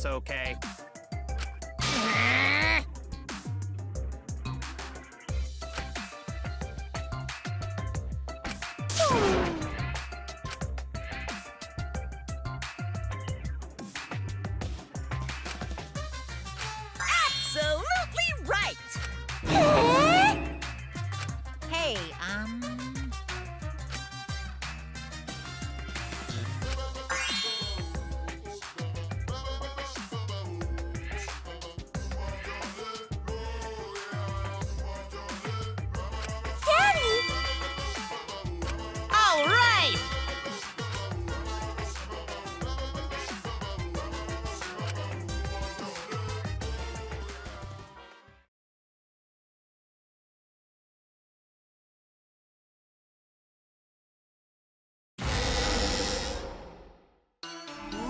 us okay. Absolutely right! Hey, Daddy! all right!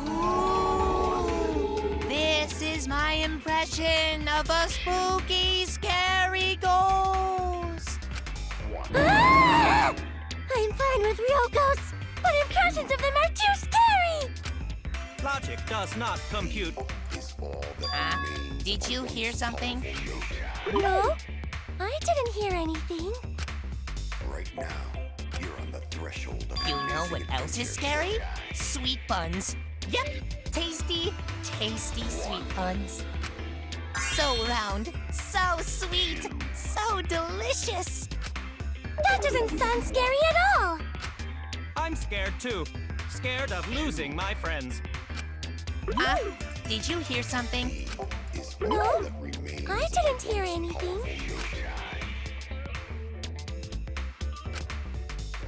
Ooh, this is my impression of a spooky, scary ghost. Ah! I'm fine with real ghosts, but impressions of them are too scary! Logic does not compute. Did you hear something? No, I didn't hear anything. Right now, you're on the threshold of You know what amazing else is adventure. scary? Sweet buns. Yep, tasty, tasty sweet buns. So round, so sweet, so delicious. That doesn't sound scary at all! I'm scared too. Scared of losing my friends. Did you hear something? Is No, all that remains I didn't hear anything.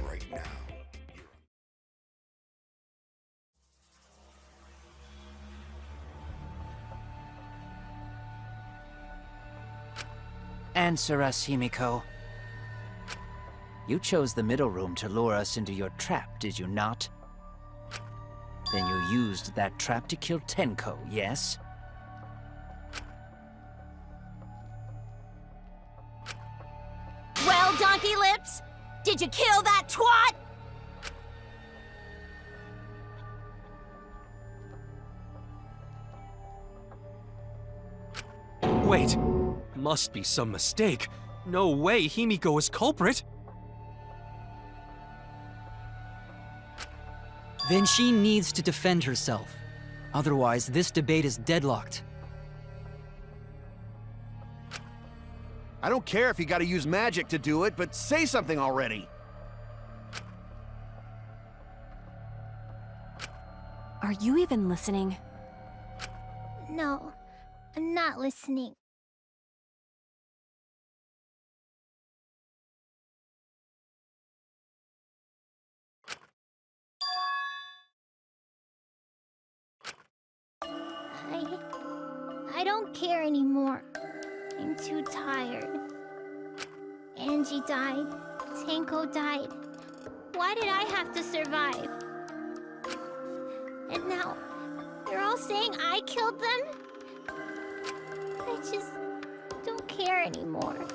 right now. Answer us, Himiko. You chose the middle room to lure us into your trap, did you not? Then you used that trap to kill Tenko, yes? Well, Donkey Lips, did you kill that twat? Wait, must be some mistake. No way Himiko is culprit. Then she needs to defend herself. Otherwise, this debate is deadlocked. I don't care if you gotta use magic to do it, but say something already. Are you even listening? No, I'm not listening. I don't care anymore. I'm too tired. Angie died. Tenko died. Why did I have to survive? And now, they're all saying I killed them? I just don't care anymore.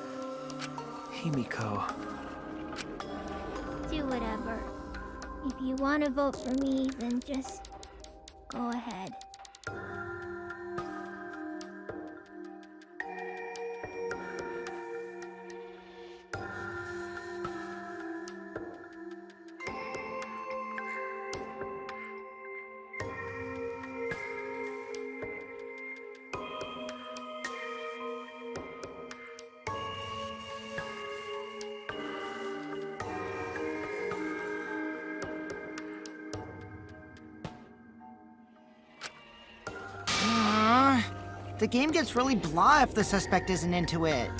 Himiko. Do whatever. If you want to vote for me, then just go ahead. The game gets really blah if the suspect isn't into it.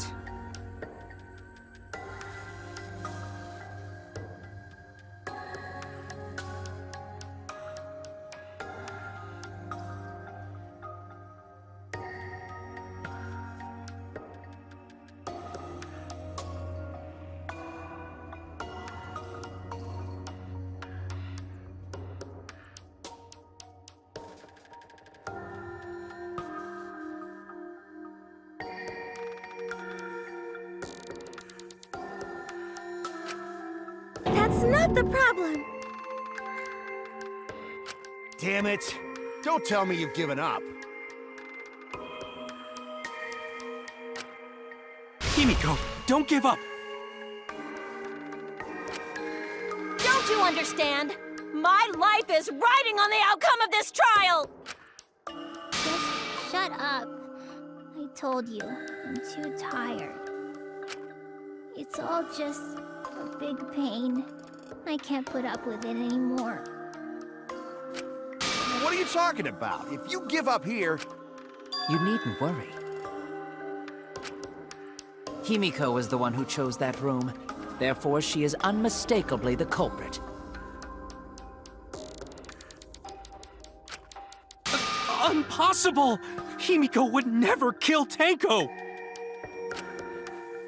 That's not the problem. Damn it. Don't tell me you've given up. Himiko, don't give up! Don't you understand? My life is riding on the outcome of this trial! Just shut up. I told you, I'm too tired. It's all just a big pain. I can't put up with it anymore. What are you talking about? If you give up here... You needn't worry. Himiko was the one who chose that room. Therefore, she is unmistakably the culprit. Impossible! Himiko would never kill Tenko!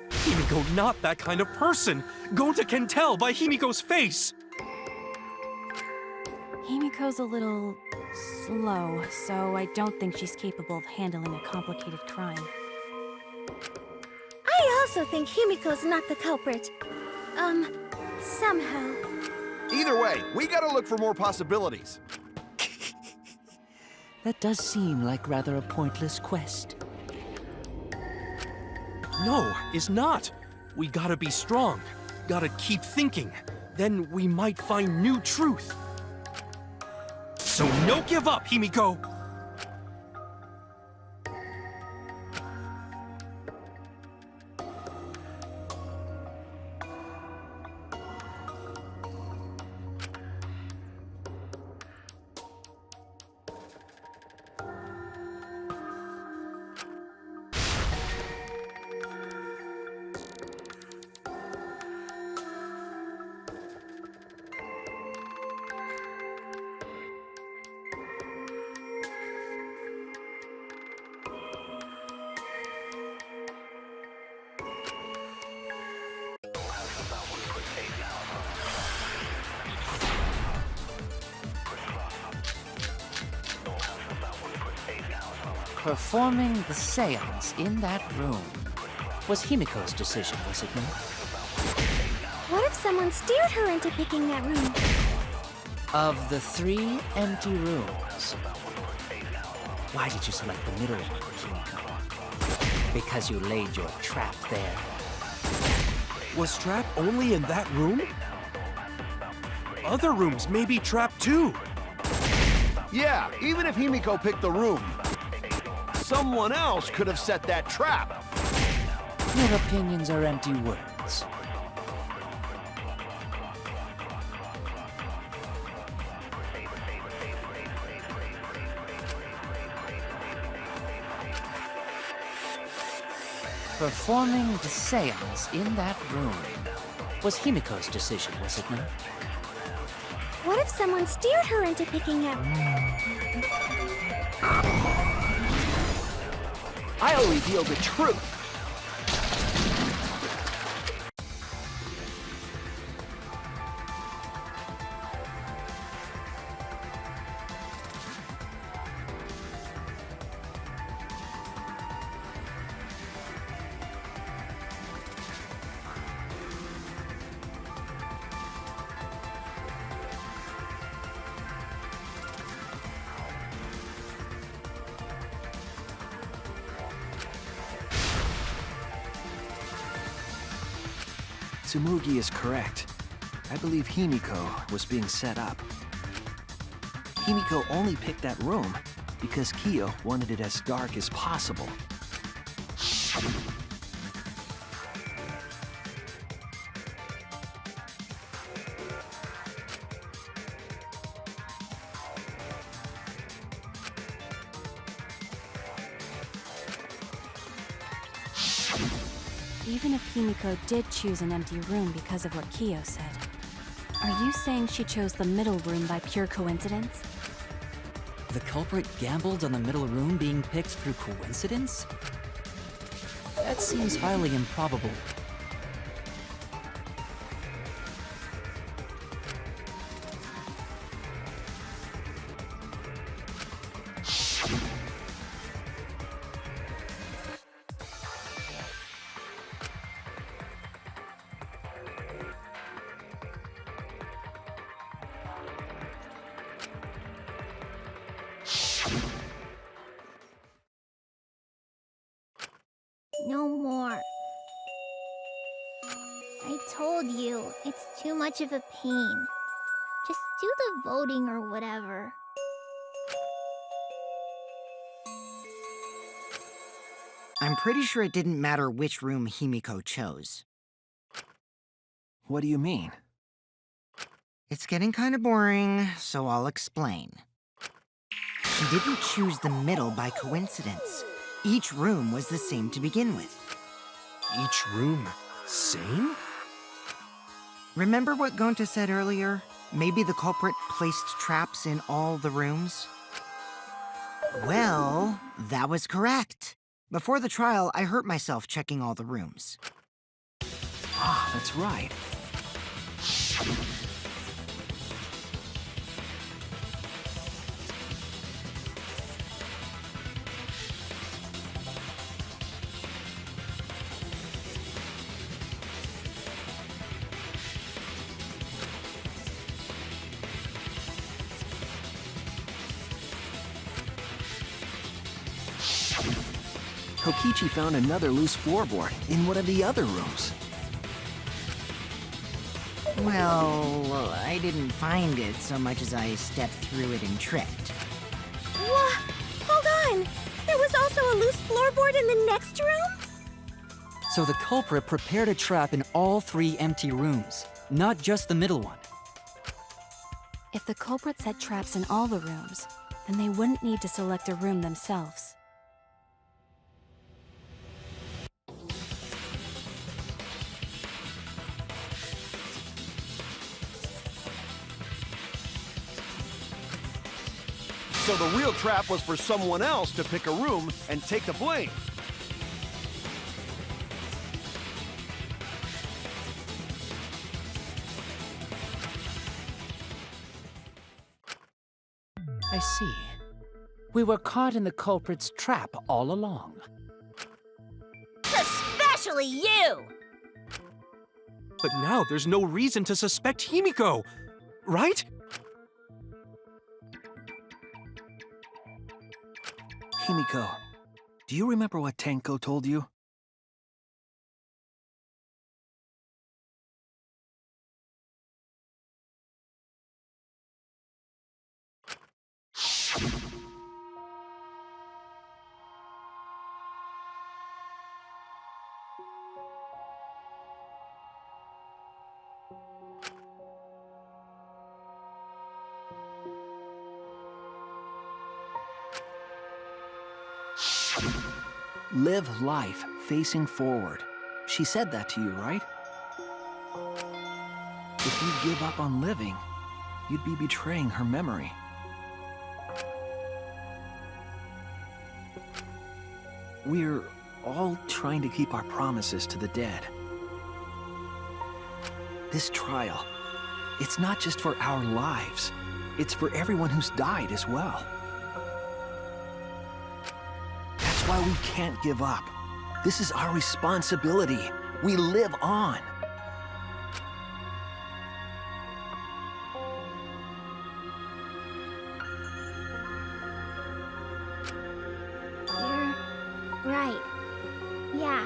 Himiko not that kind of person! Gonta can tell by Himiko's face! Himiko's a little slow, so I don't think she's capable of handling a complicated crime. I also think Himiko's not the culprit. Somehow. Either way, we gotta look for more possibilities. That does seem like rather a pointless quest. No, it's not. We gotta be strong. Gotta keep thinking. Then we might find new truth. So no give up, Himiko! Performing the seance in that room was Himiko's decision, was it not? What if someone steered her into picking that room? Of the 3 empty rooms, why did you select the middle one, Himiko? Because you laid your trap there. Was Trap only in that room? Other rooms may be trapped too. Yeah, even if Himiko picked the room, someone else could have set that trap. Your opinions are empty words. Performing the seance in that room was Himiko's decision, was it not? What if someone steered her into picking that room? I'll reveal the truth. Tsumugi is correct. I believe Himiko was being set up. Himiko only picked that room because Kiyo wanted it as dark as possible. Even if Himiko did choose an empty room because of what Kiyo said, are you saying she chose the middle room by pure coincidence? The culprit gambled on the middle room being picked through coincidence? That seems highly improbable. No more. I told you, it's too much of a pain. Just do the voting or whatever. I'm pretty sure it didn't matter which room Himiko chose. What do you mean? It's getting kind of boring, so I'll explain. She didn't choose the middle by coincidence. Each room was the same to begin with. Each room, same? Remember what Gonta said earlier? Maybe the culprit placed traps in all the rooms? Well, that was correct. Before the trial, I hurt myself checking all the rooms. Ah, that's right. Kokichi found another loose floorboard in one of the other rooms. Well, I didn't find it so much as I stepped through it and tripped. What? Hold on! There was also a loose floorboard in the next room? So the culprit prepared a trap in all 3 empty rooms, not just the middle one. If the culprit set traps in all the rooms, then they wouldn't need to select a room themselves. So the real trap was for someone else to pick a room and take the blame. I see. We were caught in the culprit's trap all along. Especially you! But now there's no reason to suspect Himiko, right? Himiko, do you remember what Tenko told you? Live life facing forward. She said that to you, right? If you give up on living, you'd be betraying her memory. We're all trying to keep our promises to the dead. This trial, it's not just for our lives. It's for everyone who's died as well. That's why we can't give up. This is our responsibility. We live on. You're right. Yeah,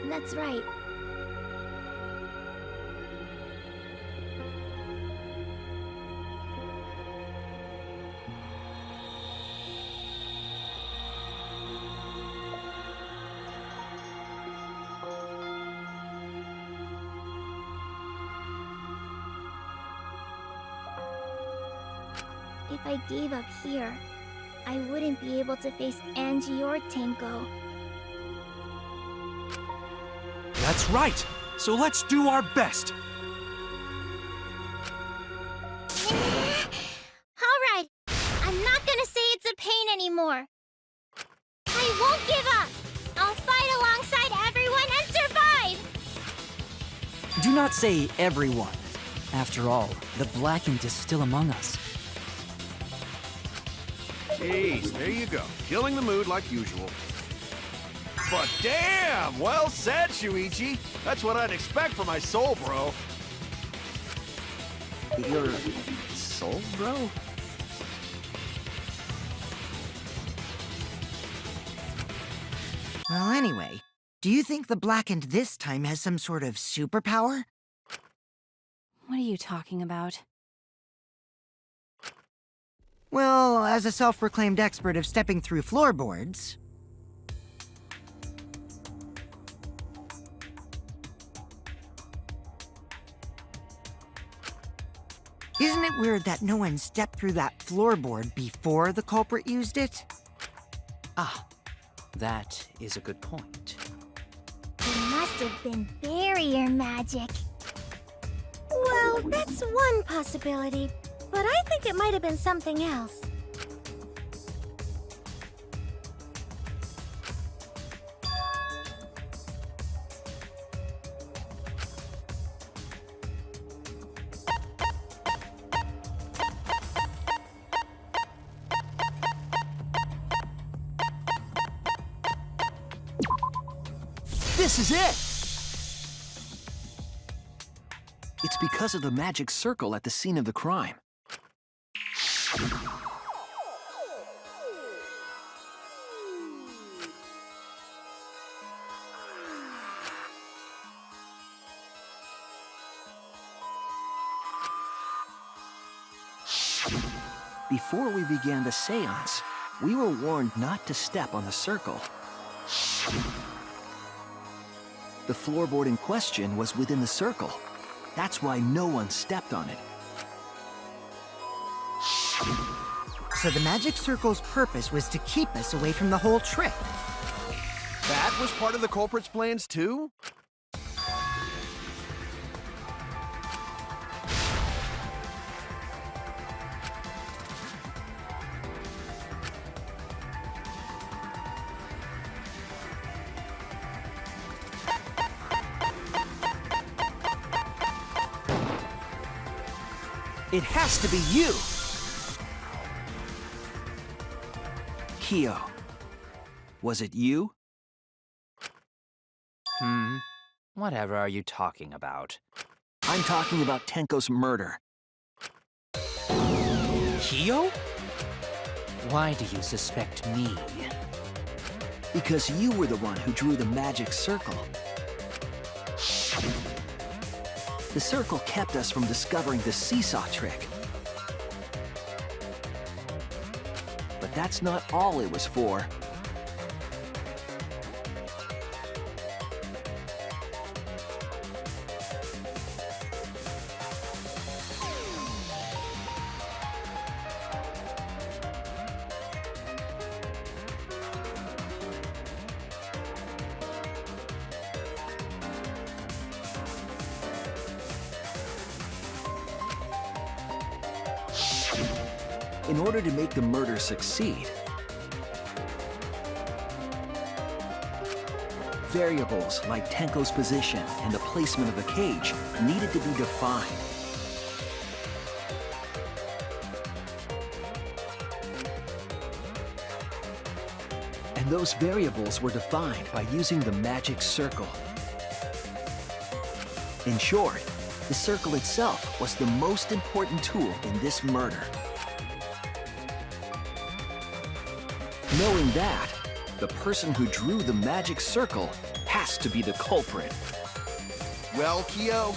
that's right. If I gave up here, I wouldn't be able to face Angie or Tenko. That's right. So let's do our best. Alright, I'm not gonna say it's a pain anymore. I won't give up. I'll fight alongside everyone and survive! Do not say everyone. After all, the Blackened is still among us. Jeez, there you go. Killing the mood like usual. But damn! Well said, Shuichi. That's what I'd expect from my soul, bro. Your soul, bro? Well, anyway, Do you think the Blackened this time has some sort of superpower? What are you talking about? Well, as a self-proclaimed expert of stepping through floorboards... Isn't it weird that no one stepped through that floorboard before the culprit used it? Ah, that is a good point. It must have been barrier magic. Well, that's one possibility, but I think it might have been something else. This is it! It's because of the magic circle at the scene of the crime. Before we began the seance, we were warned not to step on the circle. The floorboard in question was within the circle. That's why no one stepped on it. So the magic circle's purpose was to keep us away from the whole trick. That was part of the culprit's plans too? It has to be you! Kyo, was it you? Whatever are you talking about? I'm talking about Tenko's murder. Kyo? Why do you suspect me? Because you were the one who drew the magic circle. The circle kept us from discovering the seesaw trick. But that's not all it was for. In order to make the murder succeed, variables like Tenko's position and the placement of the cage needed to be defined. And those variables were defined by using the magic circle. In short, the circle itself was the most important tool in this murder. Knowing that, the person who drew the magic circle has to be the culprit. Well, Kyo,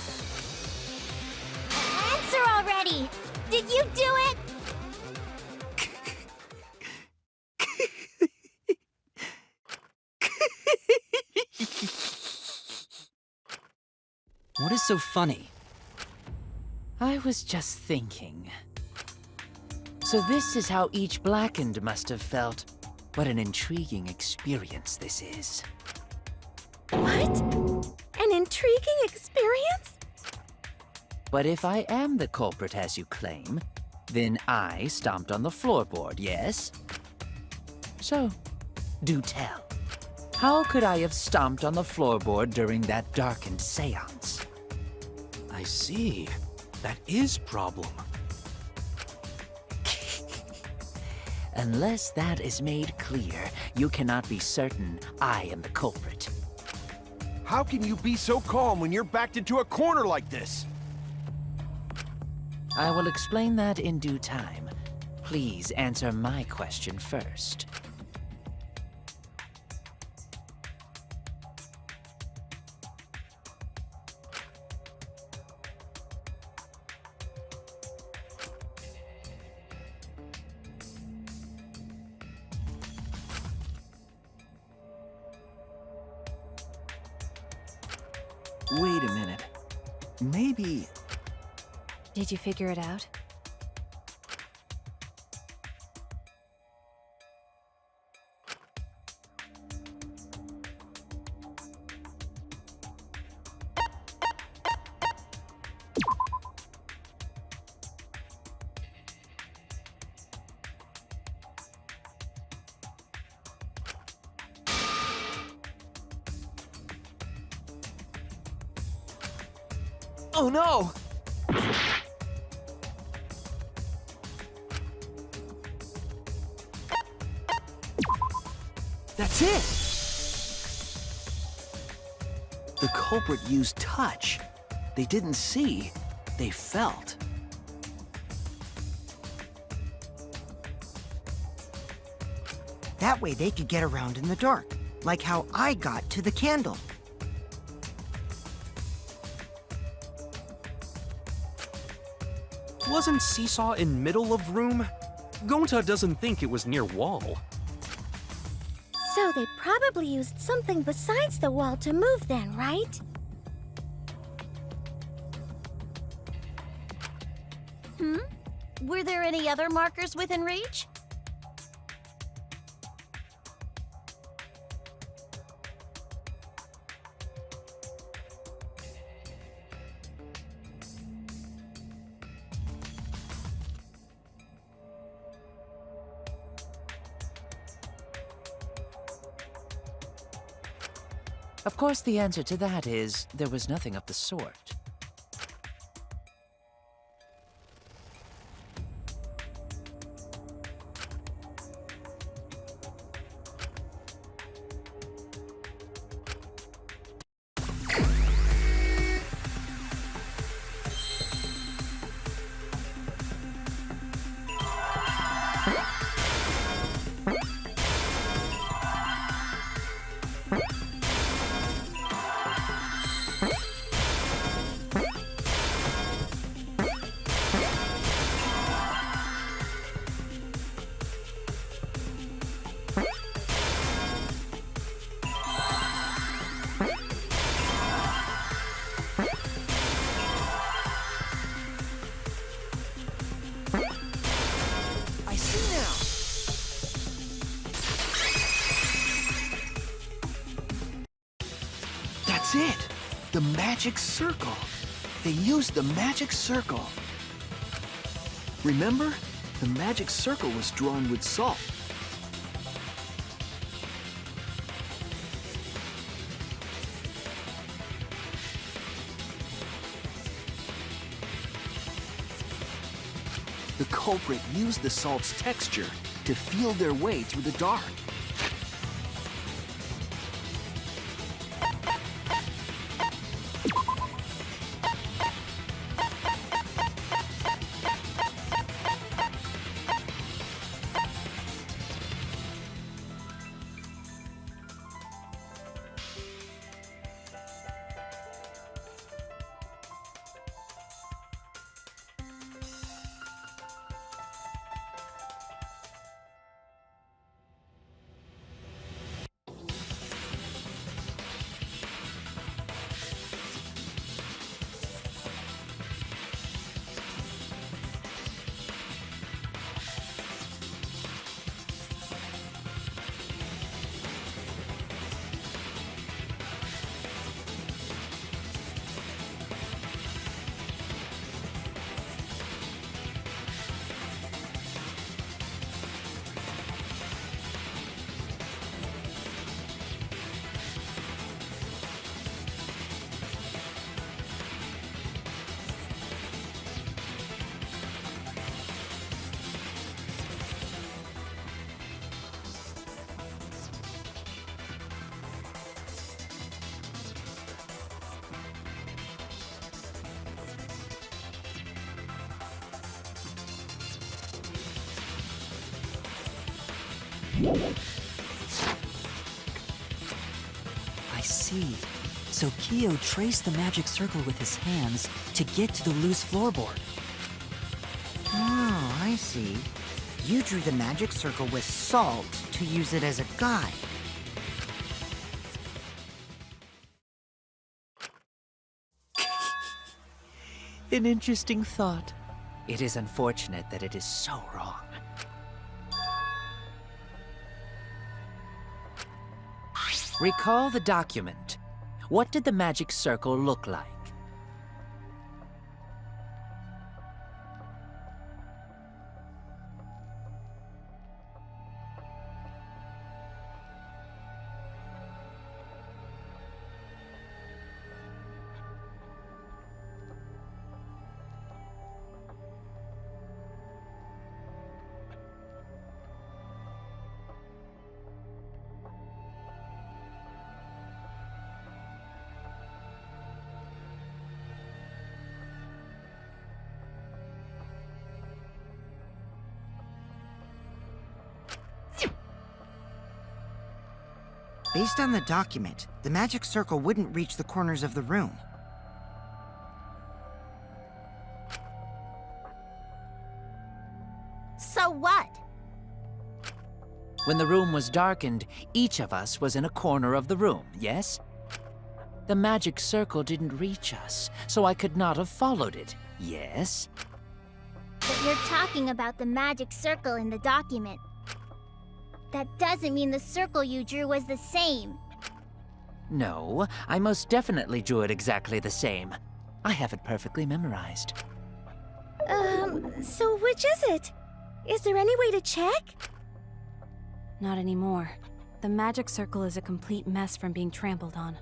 Answer already! Did you do it? What is so funny? I was just thinking. So this is how each Blackened must have felt. What an intriguing experience this is. What? An intriguing experience? But if I am the culprit as you claim, then I stomped on the floorboard, yes? So, do tell. How could I have stomped on the floorboard during that darkened seance? I see. That is problem. Unless that is made clear, you cannot be certain I am the culprit. how can you be so calm when you're backed into a corner like this? I will explain that in due time. Please answer my question first. Wait a minute. Maybe... Did you figure it out? Oh no! That's it! The culprit used touch. They didn't see, they felt. That way they could get around in the dark, like how I got to the candle. Wasn't Seesaw in middle of room? Gonta doesn't think it was near wall. So they probably used something besides the wall to move then, right? Were there any other markers within reach? Of course, the answer to that is there was nothing of the sort. I see now! That's it! The magic circle! They used the magic circle! Remember? The magic circle was drawn with salt. The culprit used the salt's texture to feel their way through the dark. I see. So Kyo traced the magic circle with his hands to get to the loose floorboard. Oh, I see. You drew the magic circle with salt to use it as a guide. An interesting thought. It is unfortunate that it is so wrong. Recall the document. What did the magic circle look like? Based on the document, the magic circle wouldn't reach the corners of the room. So what? When the room was darkened, each of us was in a corner of the room, yes? The magic circle didn't reach us, so I could not have followed it, yes? But you're talking about the magic circle in the document. That doesn't mean the circle you drew was the same. No, I most definitely drew it exactly the same. I have it perfectly memorized. So which is it? Is there any way to check? Not anymore. The magic circle is a complete mess from being trampled on.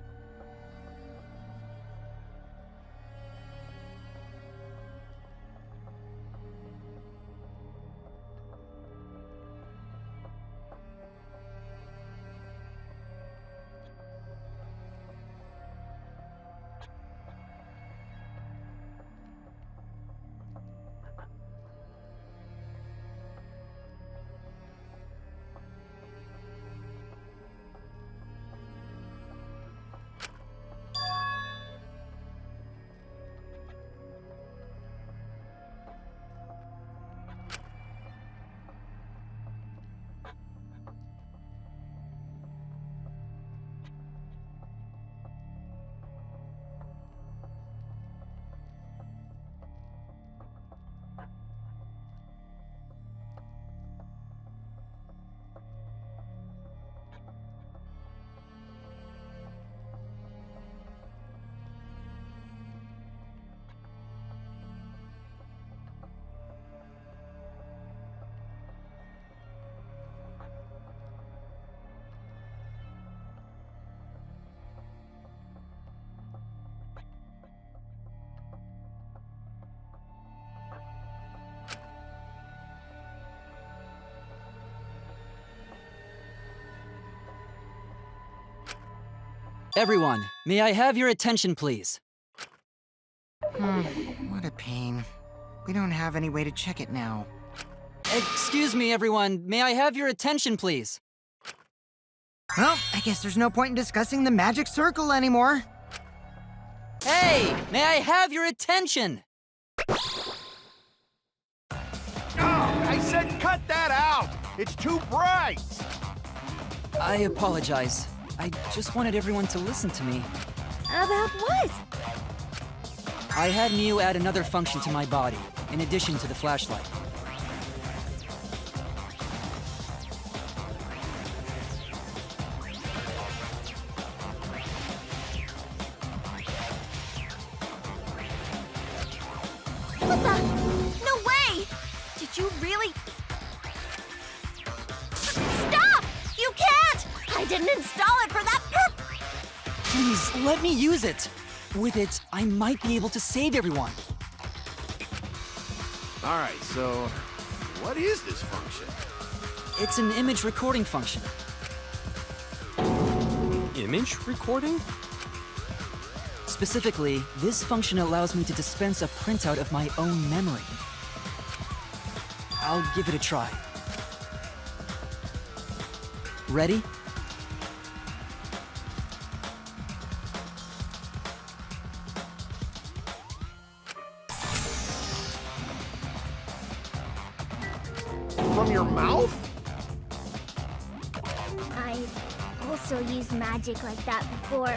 Everyone, may I have your attention, please? What a pain. We don't have any way to check it now. Excuse me, everyone. May I have your attention, please? Well, I guess there's no point in discussing the magic circle anymore. Hey, may I have your attention? Oh, I said cut that out! It's too bright! I apologize. I just wanted everyone to listen to me. About what? I had Miu add another function to my body, in addition to the flashlight. What the? No way! Did you really? Stop! You can't! I didn't install it for that purpose! Please, let me use it! With it, I might be able to save everyone. Alright, so what is this function? It's an image recording function. Image recording? Specifically, this function allows me to dispense a printout of my own memory. I'll give it a try. Ready? From your mouth? I also used magic like that before.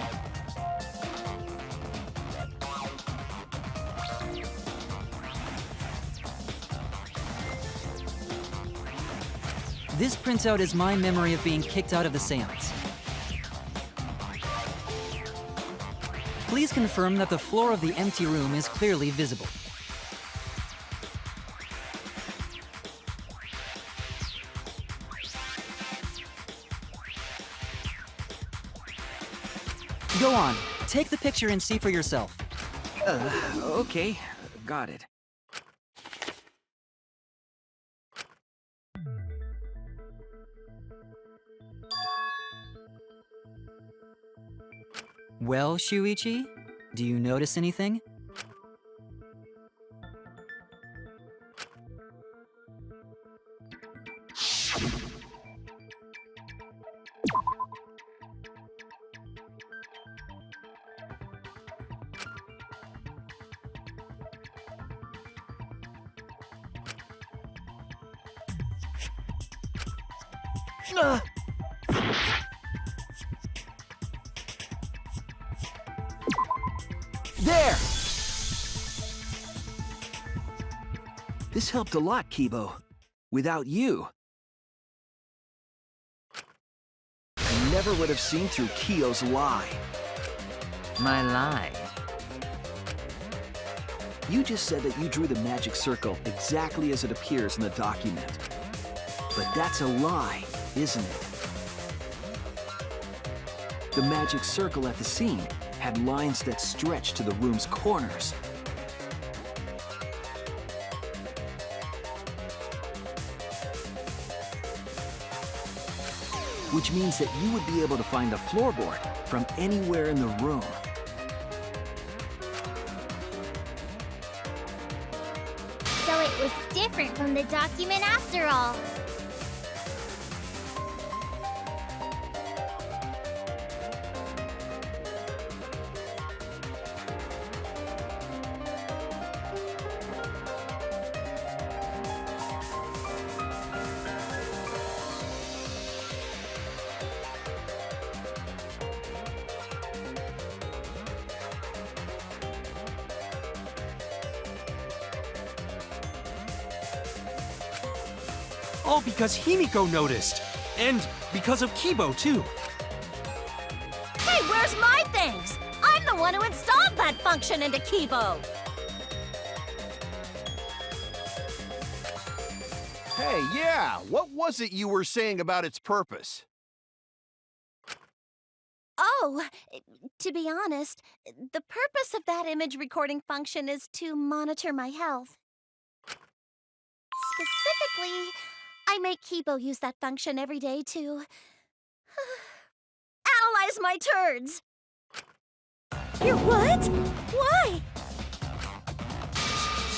This printout is my memory of being kicked out of the seance. Please confirm that the floor of the empty room is clearly visible. Go on, take the picture and see for yourself. Okay. Got it. Well, Shuichi, do you notice anything? There! This helped a lot, Kibo. Without you, I never would have seen through Kyo's lie. My lie. You just said that you drew the magic circle exactly as it appears in the document. But that's a lie, isn't it? The magic circle at the scene had lines that stretched to the room's corners. Which means that you would be able to find the floorboard from anywhere in the room. So it was different from the document after all. All because Himiko noticed. And because of Kibo, too. Hey, where's my things? I'm the one who installed that function into Kibo. Hey, yeah, what was it you were saying about its purpose? Oh, to be honest, the purpose of that image recording function is to monitor my health. Specifically, I make Kibo use that function every day to analyze my turds. Your what? Why?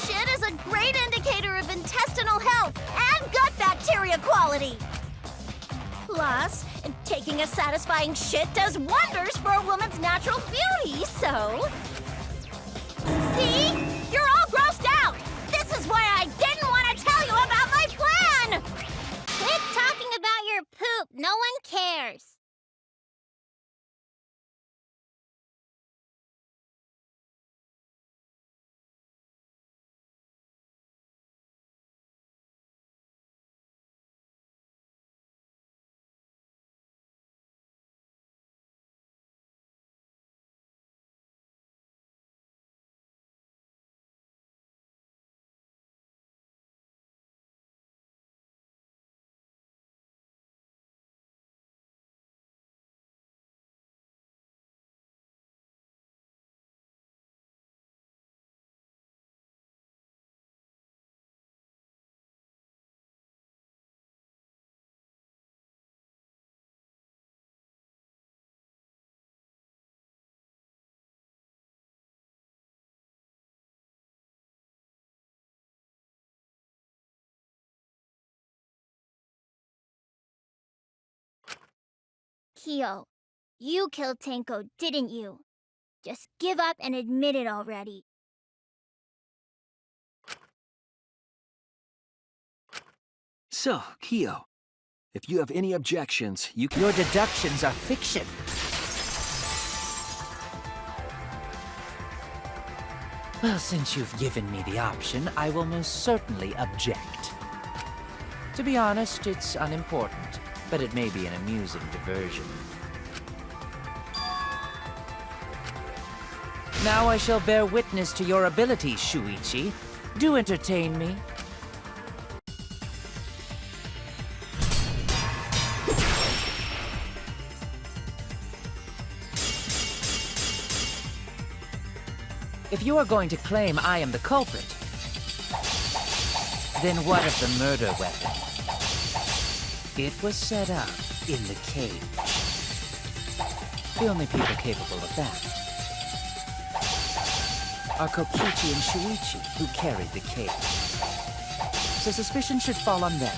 Shit is a great indicator of intestinal health and gut bacteria quality. Plus, taking a satisfying shit does wonders for a woman's natural beauty, so... See? You're all grossed out! This is why I didn't want to tell you about my plan! Quit talking about your poop. No one cares. Kyo, you killed Tenko, didn't you? Just give up and admit it already. So, Kyo, if you have any objections, you can... Your deductions are fiction. Well, since you've given me the option, I will most certainly object. To be honest, it's unimportant, but it may be an amusing diversion. Now I shall bear witness to your abilities, Shuichi. Do entertain me. If you are going to claim I am the culprit, then what of the murder weapon? It was set up in the cage. The only people capable of that are Kokichi and Shuichi, who carried the cage. So suspicion should fall on them.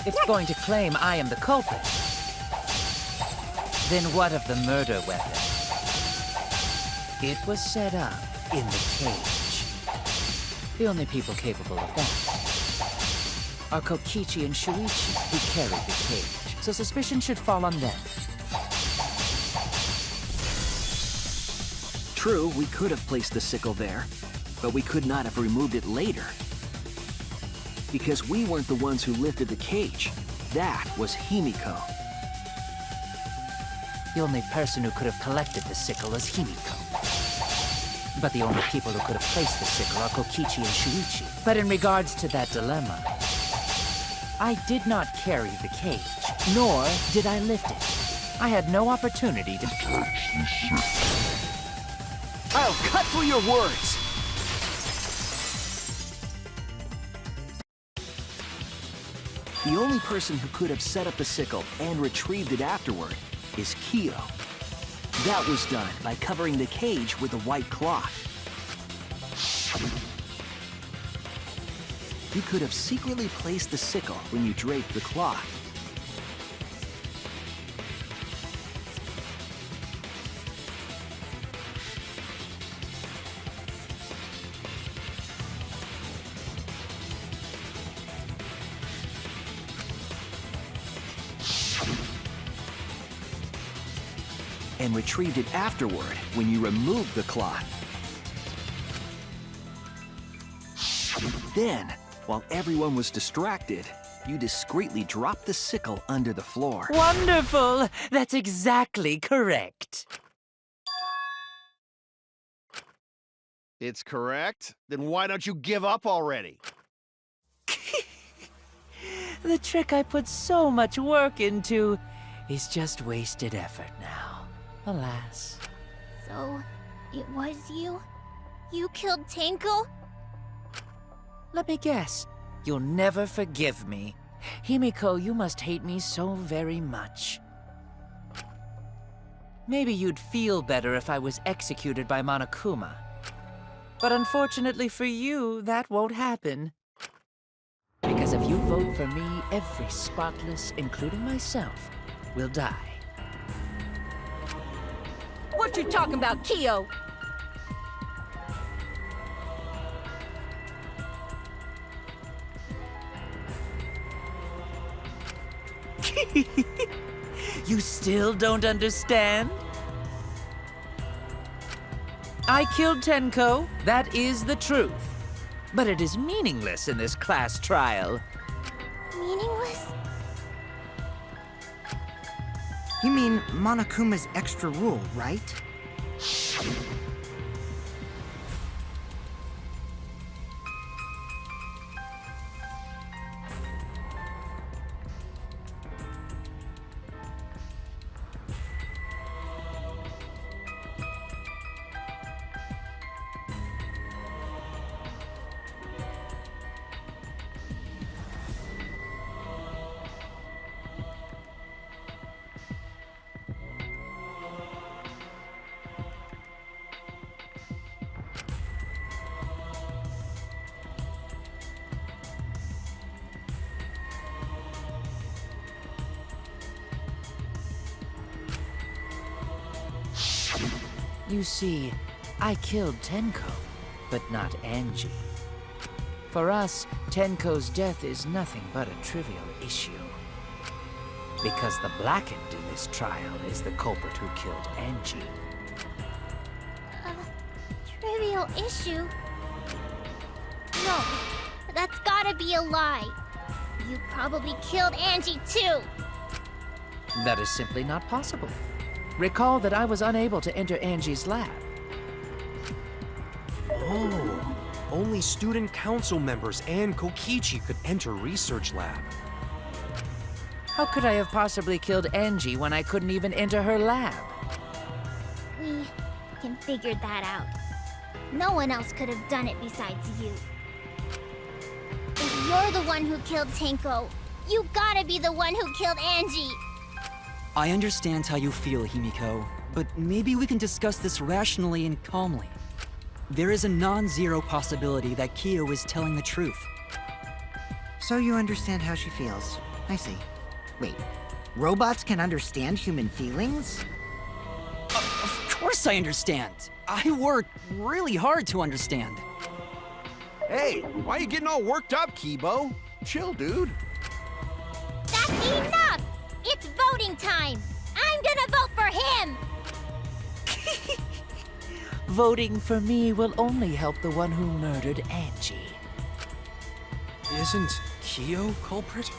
If you're going to claim I am the culprit, then what of the murder weapon? It was set up in the cage. The only people capable of that are Kokichi and Shuichi, who carried the cage. So suspicion should fall on them. True, we could have placed the sickle there, but we could not have removed it later. Because we weren't the ones who lifted the cage. That was Himiko. The only person who could have collected the sickle is Himiko. But the only people who could have placed the sickle are Kokichi and Shuichi. But in regards to that dilemma, I did not carry the cage, nor did I lift it. I had no opportunity to touch the sickle. I'll cut through your words! The only person who could have set up the sickle and retrieved it afterward is Kyo. That was done by covering the cage with a white cloth. You could have secretly placed the sickle when you draped the cloth. And retrieved it afterward when you removed the cloth. Then, while everyone was distracted, you discreetly dropped the sickle under the floor. Wonderful! That's exactly correct. It's correct? Then why don't you give up already? The trick I put so much work into is just wasted effort now. Alas. So, it was you? You killed Tenko? Let me guess. You'll never forgive me. Himiko, you must hate me so very much. Maybe you'd feel better if I was executed by Monokuma. But unfortunately for you, that won't happen. Because if you vote for me, every spotless, including myself, will die. What you talking about, Kyo? You still don't understand? I killed Tenko, that is the truth. But it is meaningless in this class trial. Meaningless? You mean Monokuma's extra rule, right? You see, I killed Tenko, but not Angie. For us, Tenko's death is nothing but a trivial issue. Because the Blackened in this trial is the culprit who killed Angie. Trivial issue? No, that's gotta be a lie. You probably killed Angie too. That is simply not possible. Recall that I was unable to enter Angie's lab. Oh, only student council members and Kokichi could enter research lab. How could I have possibly killed Angie when I couldn't even enter her lab? We can figure that out. No one else could have done it besides you. If you're the one who killed Tenko, you gotta be the one who killed Angie. I understand how you feel, Himiko, but maybe we can discuss this rationally and calmly. There is a non-zero possibility that Kyo is telling the truth. So you understand how she feels. I see. Wait, robots can understand human feelings? Of course I understand. I worked really hard to understand. Hey, why are you getting all worked up, Kibo? Chill, dude. That's enough! It's voting time! I'm gonna vote for him! Voting for me will only help the one who murdered Angie. Isn't Kyo culprit?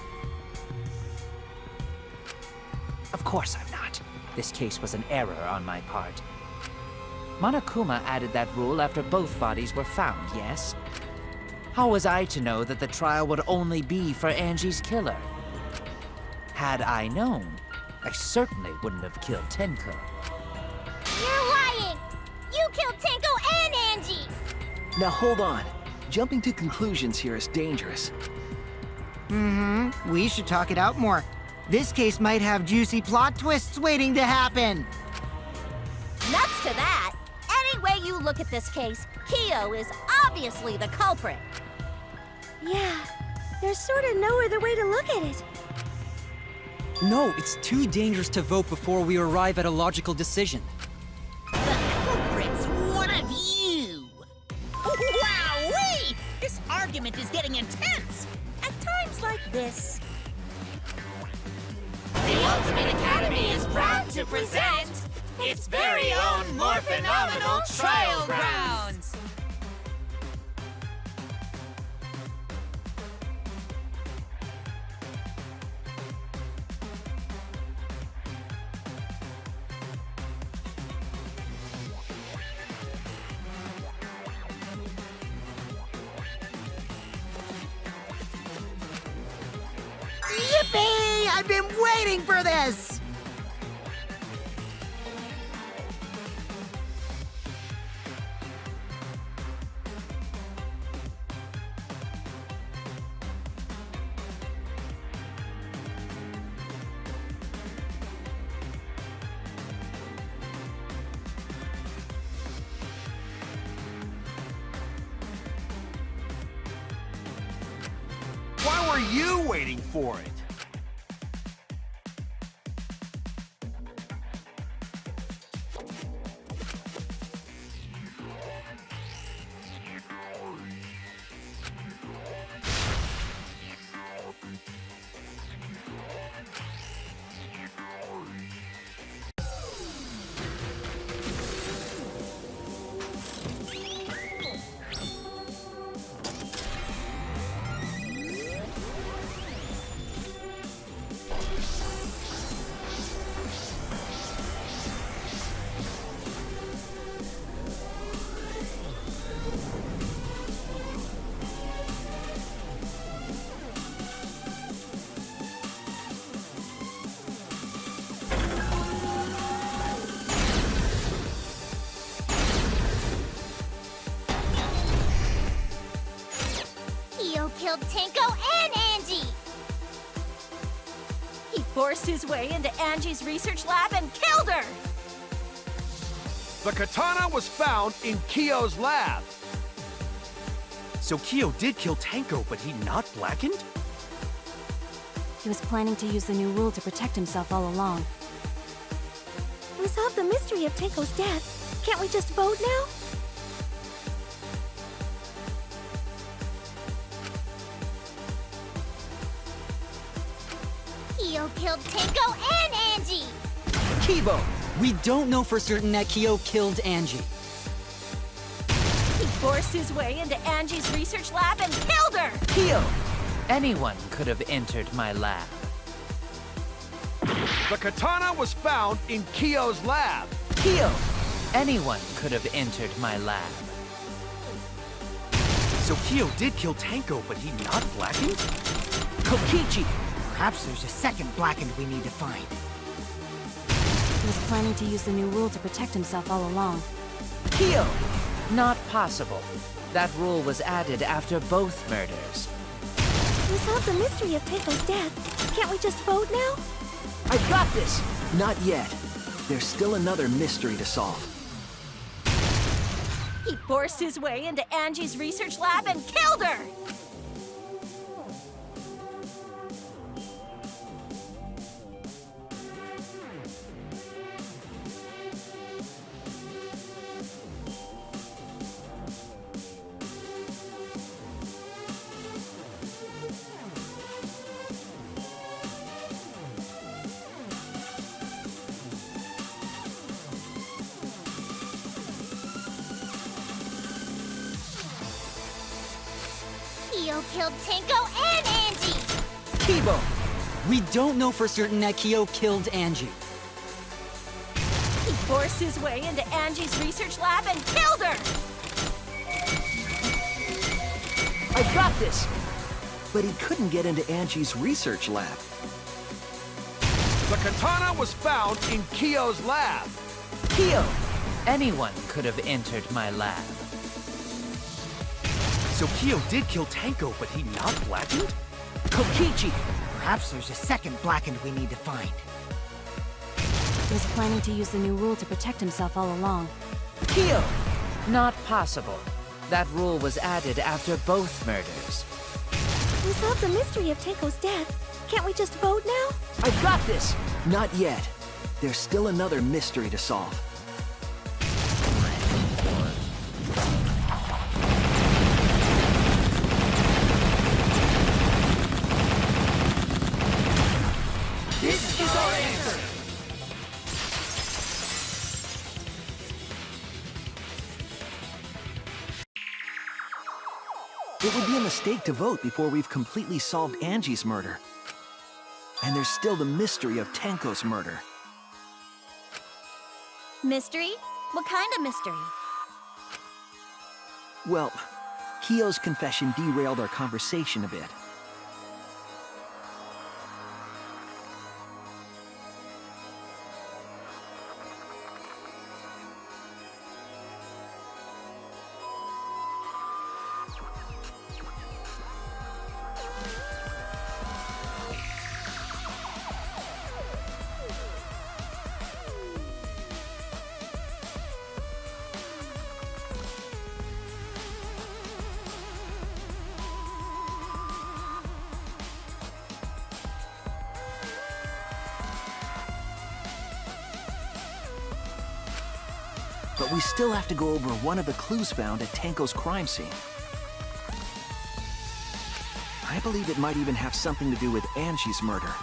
Of course I'm not. This case was an error on my part. Monokuma added that rule after both bodies were found, yes? How was I to know that the trial would only be for Angie's killer? Had I known, I certainly wouldn't have killed Tenko. You're lying! You killed Tenko and Angie! Now hold on. Jumping to conclusions here is dangerous. We should talk it out more. This case might have juicy plot twists waiting to happen. Nuts to that! Any way you look at this case, Kyo is obviously the culprit. Yeah, there's sort of no other way to look at it. No, it's too dangerous to vote before we arrive at a logical decision. The culprit's one of you! Wowee! This argument is getting intense! At times like this. The Ultimate Academy is proud to present its very own more phenomenal trial grounds. Yippee! I've been waiting for this! Why were you waiting for it? Kyo killed Tenko and Angie! He forced his way into Angie's research lab and killed her! The katana was found in Kyo's lab. So Kyo did kill Tenko, but he not blackened? He was planning to use the new rule to protect himself all along. We solved the mystery of Tenko's death. Can't we just vote now? Kyo killed Tenko and Angie! Kibo! We don't know for certain that Kyo killed Angie. He forced his way into Angie's research lab and killed her! Kyo! Anyone could have entered my lab. The katana was found in Kyo's lab. Kyo! Anyone could have entered my lab. So Kyo did kill Tenko, but he not blackened? Kokichi! Perhaps there's a second blackened we need to find. He was planning to use the new rule to protect himself all along. Kyo! Not possible. That rule was added after both murders. We solved the mystery of Tenko's death. Can't we just vote now? I've got this! Not yet. There's still another mystery to solve. He forced his way into Angie's research lab and killed her! Kyo killed Tenko and Angie! Kibo! We don't know for certain that Kyo killed Angie. He forced his way into Angie's research lab and killed her! I've got this! But he couldn't get into Angie's research lab. The katana was found in Kyo's lab. Kyo! Anyone could have entered my lab. So Kyo did kill Tenko, but he not blackened? Kokichi! Perhaps there's a second blackened we need to find. He was planning to use the new rule to protect himself all along. Kyo! Not possible. That rule was added after both murders. We solved the mystery of Tenko's death. Can't we just vote now? I've got this! Not yet. There's still another mystery to solve. This is our answer! It would be a mistake to vote before we've completely solved Angie's murder. And there's still the mystery of Tenko's murder. Mystery? What kind of mystery? Well, Kyo's confession derailed our conversation a bit. But we still have to go over one of the clues found at Tenko's crime scene. I believe it might even have something to do with Angie's murder.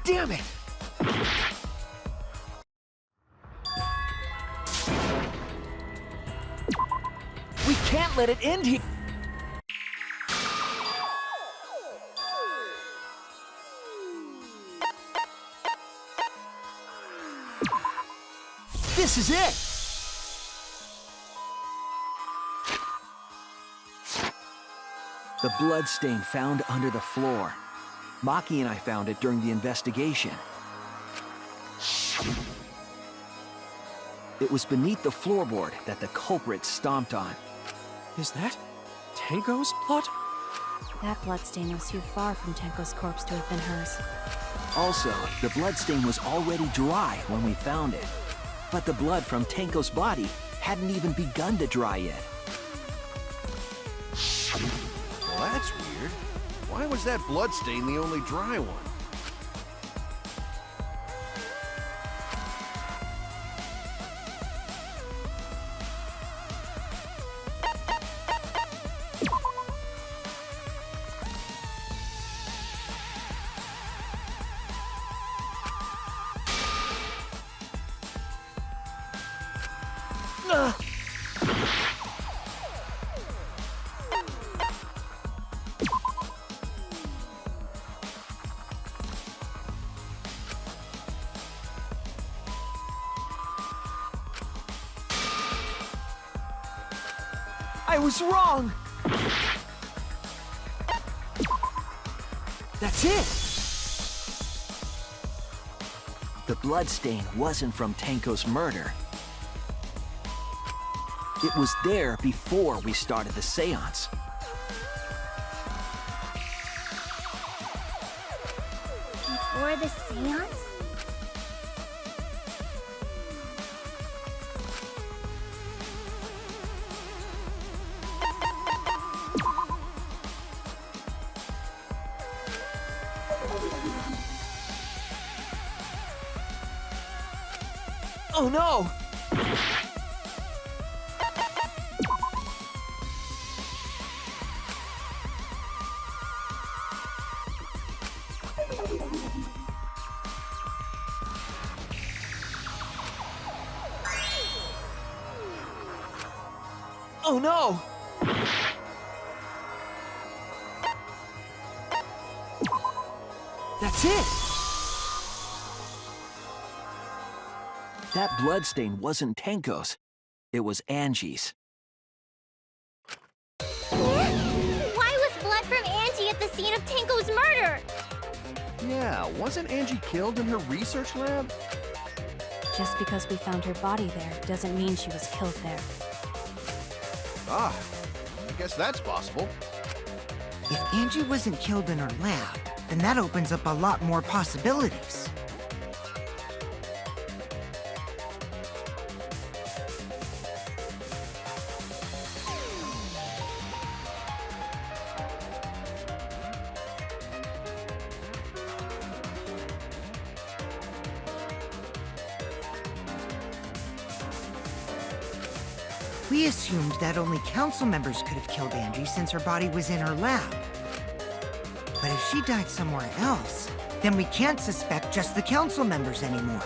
Damn it! We can't let it end here! This is it! The bloodstain found under the floor. Maki and I found it during the investigation. It was beneath the floorboard that the culprit stomped on. Is that Tenko's blood? That bloodstain was too far from Tenko's corpse to have been hers. Also, the bloodstain was already dry when we found it. But the blood from Tenko's body hadn't even begun to dry yet. Well, that's weird. Why was that bloodstain the only dry one? I was wrong! That's it! The bloodstain wasn't from Tenko's murder. It was there before we started the seance. Before the seance? Oh no! Oh no! That's it! That bloodstain wasn't Tenko's. It was Angie's. Why was blood from Angie at the scene of Tenko's murder? Yeah, wasn't Angie killed in her research lab? Just because we found her body there doesn't mean she was killed there. Ah, I guess that's possible. If Angie wasn't killed in her lab, then that opens up a lot more possibilities. We assumed that only council members could have killed Angie since her body was in her lab. But if she died somewhere else, then we can't suspect just the council members anymore.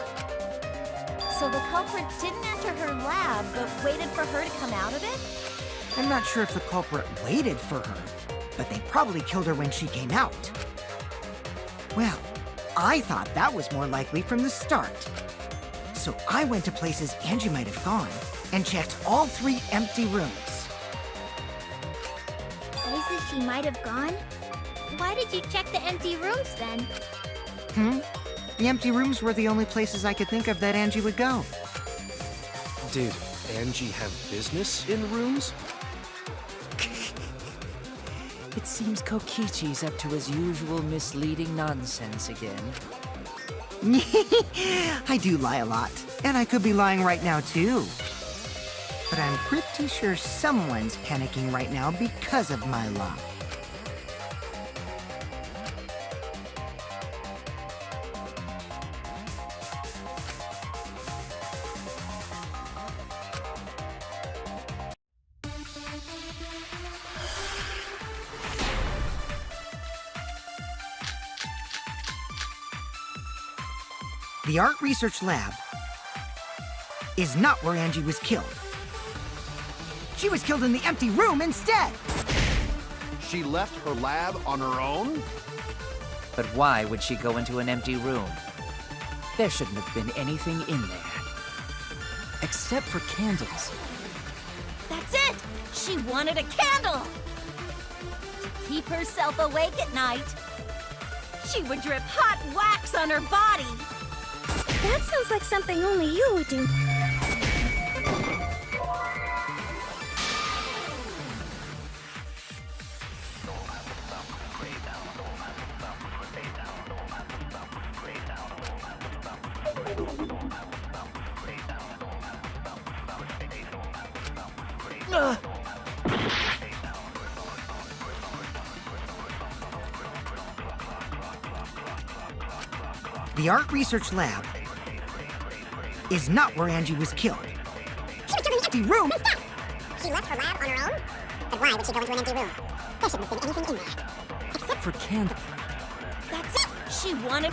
So the culprit didn't enter her lab, but waited for her to come out of it? I'm not sure if the culprit waited for her, but they probably killed her when she came out. Well, I thought that was more likely from the start. So I went to places Angie might have gone and checked all 3 empty rooms. Places she might have gone? Why did you check the empty rooms then? The empty rooms were the only places I could think of that Angie would go. Did Angie have business in rooms? It seems Kokichi's up to his usual misleading nonsense again. I do lie a lot, and I could be lying right now too. But I'm pretty sure someone's panicking right now because of my lie. The art research lab is not where Angie was killed. She was killed in the empty room instead! She left her lab on her own? But why would she go into an empty room? There shouldn't have been anything in there. Except for candles. That's it! She wanted a candle! To keep herself awake at night. She would drip hot wax on her body. That sounds like something only you would do. The art research lab is not where Angie was killed. She was killed in an empty room! She left her lab on her own? But why would she go into an empty room? There shouldn't have been anything in there. Except for candles. That's it! She wanted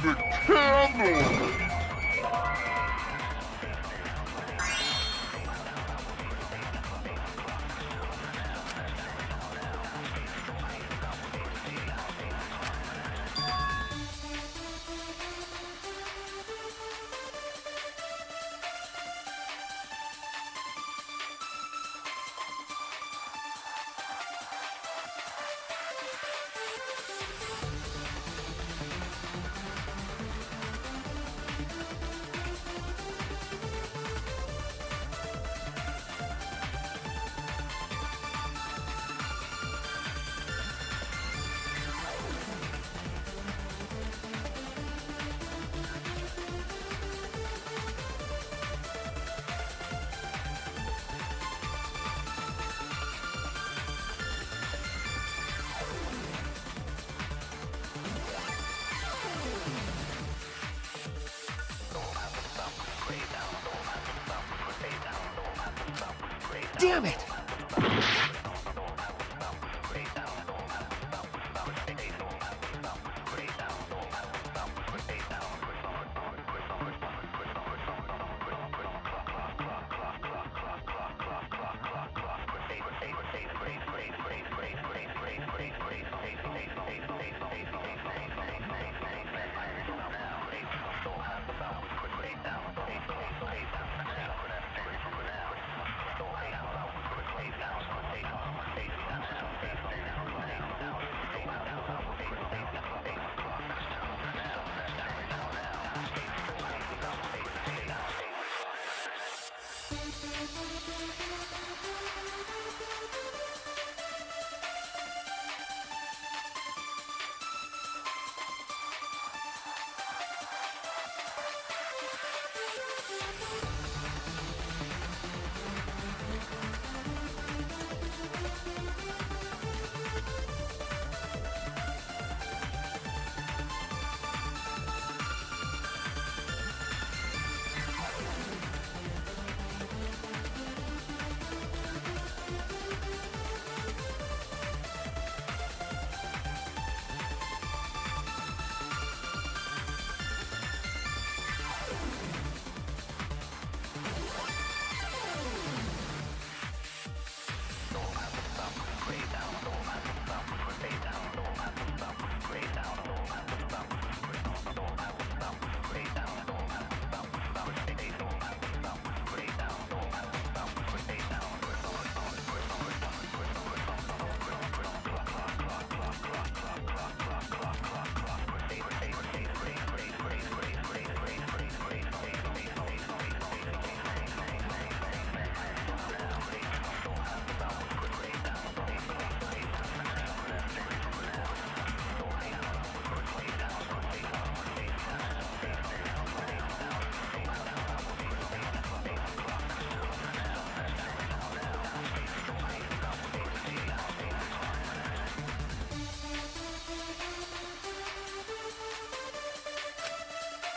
Damn it!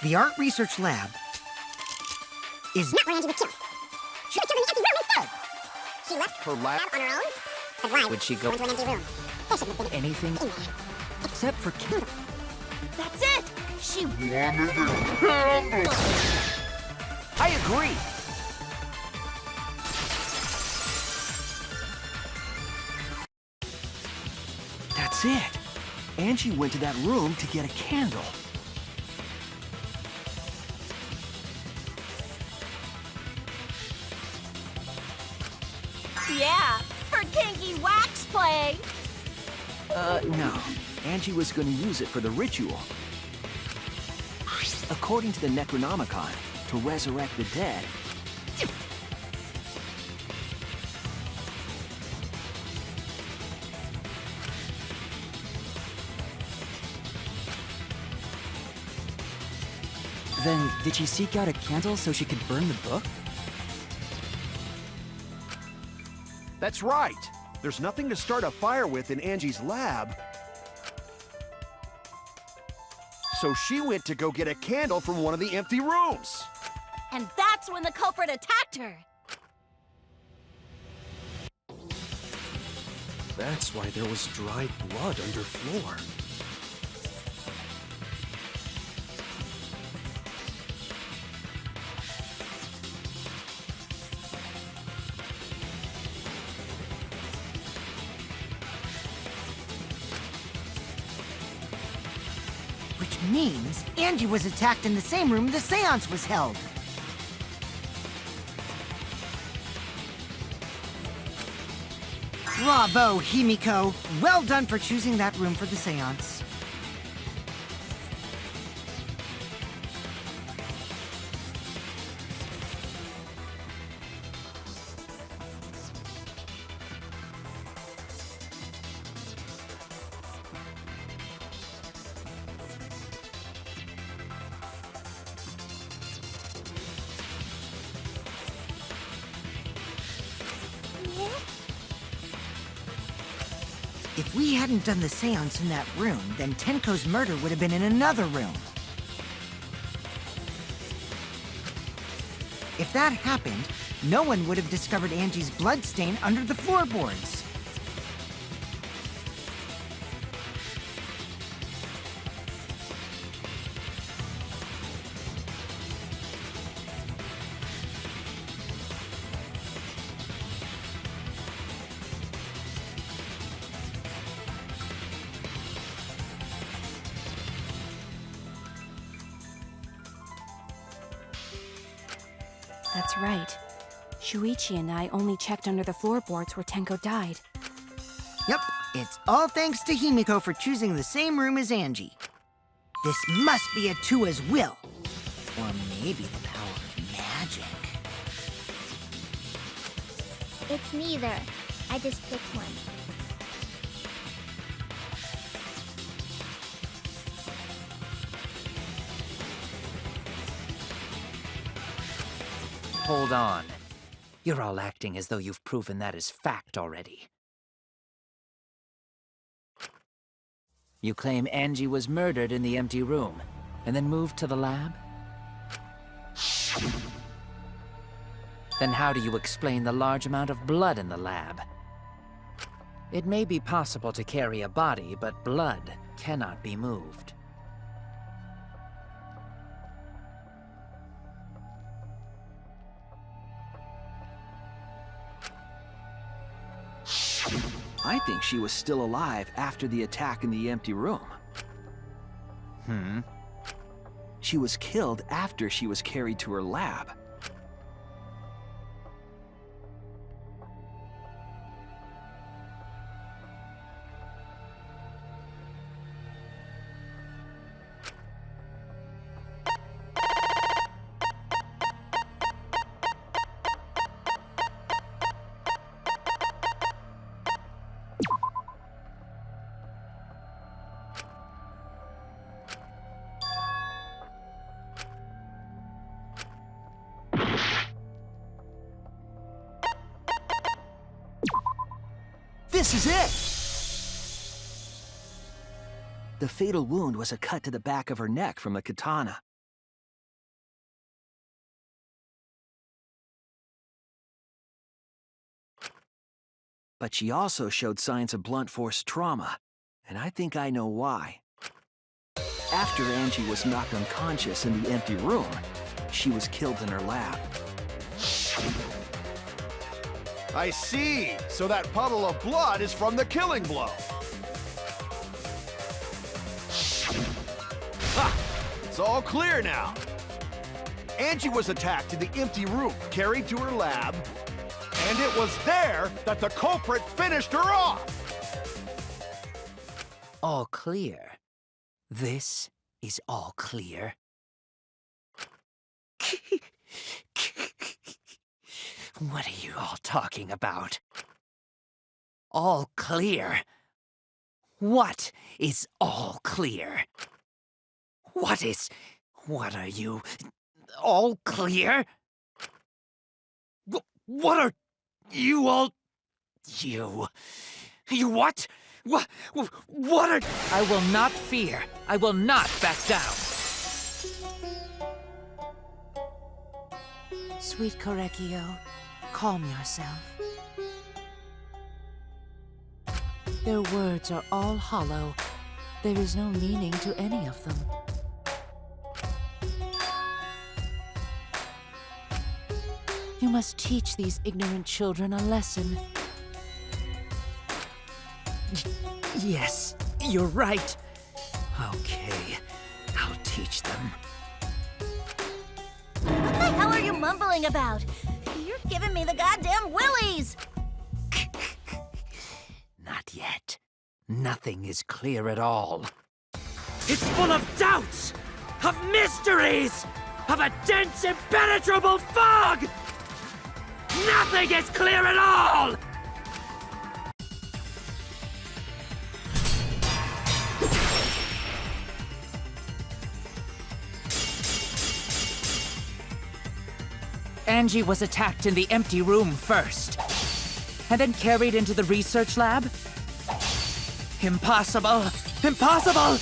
The art research lab is not where Angie was killed. She was killed in an empty room instead! She left her lab on her own? But why Would she go into an empty room? There shouldn't have been anything? in there. Except for candles. That's it! She I agree! That's it! Angie went to that room to get a candle. Yeah, her kinky wax play! No. Angie was gonna use it for the ritual. According to the Necronomicon, to resurrect the dead. Then, did she seek out a candle so she could burn the book? That's right. There's nothing to start a fire with in Angie's lab. So she went to go get a candle from one of the empty rooms. And that's when the culprit attacked her. That's why there was dried blood underfloor. Which means Angie was attacked in the same room the seance was held. Bravo, Himiko! Well done for choosing that room for the seance. If we hadn't done the seance in that room, then Tenko's murder would have been in another room. If that happened, no one would have discovered Angie's bloodstain under the floorboards. That's right. Shuichi and I only checked under the floorboards where Tenko died. Yep, it's all thanks to Himiko for choosing the same room as Angie. This must be Atua's will. Or maybe the power of magic. It's neither. I just picked one. Hold on. You're all acting as though you've proven that as fact already. You claim Angie was murdered in the empty room, and then moved to the lab? Then how do you explain the large amount of blood in the lab? It may be possible to carry a body, but blood cannot be moved. I think she was still alive after the attack in the empty room. She was killed after she was carried to her lab. This is it! The fatal wound was a cut to the back of her neck from a katana. But she also showed signs of blunt force trauma, and I think I know why. After Angie was knocked unconscious in the empty room, she was killed in her lab. I see. So that puddle of blood is from the killing blow. Ha! It's all clear now. Angie was attacked in the empty room, carried to her lab, and it was there that the culprit finished her off. All clear. This is all clear. What are you all talking about? All clear? What is all clear? What are you? All clear? What are you all... You what? What are... I will not fear. I will not back down. Sweet Korekio, calm yourself. Their words are all hollow. There is no meaning to any of them. You must teach these ignorant children a lesson. Yes, you're right. Okay, I'll teach them. What the hell are you mumbling about? You're giving me the goddamn willies! Not yet. Nothing is clear at all. It's full of doubts! Of mysteries! Of a dense, impenetrable fog! Nothing is clear at all! Angie was attacked in the empty room first, and then carried into the research lab? Impossible! Impossible!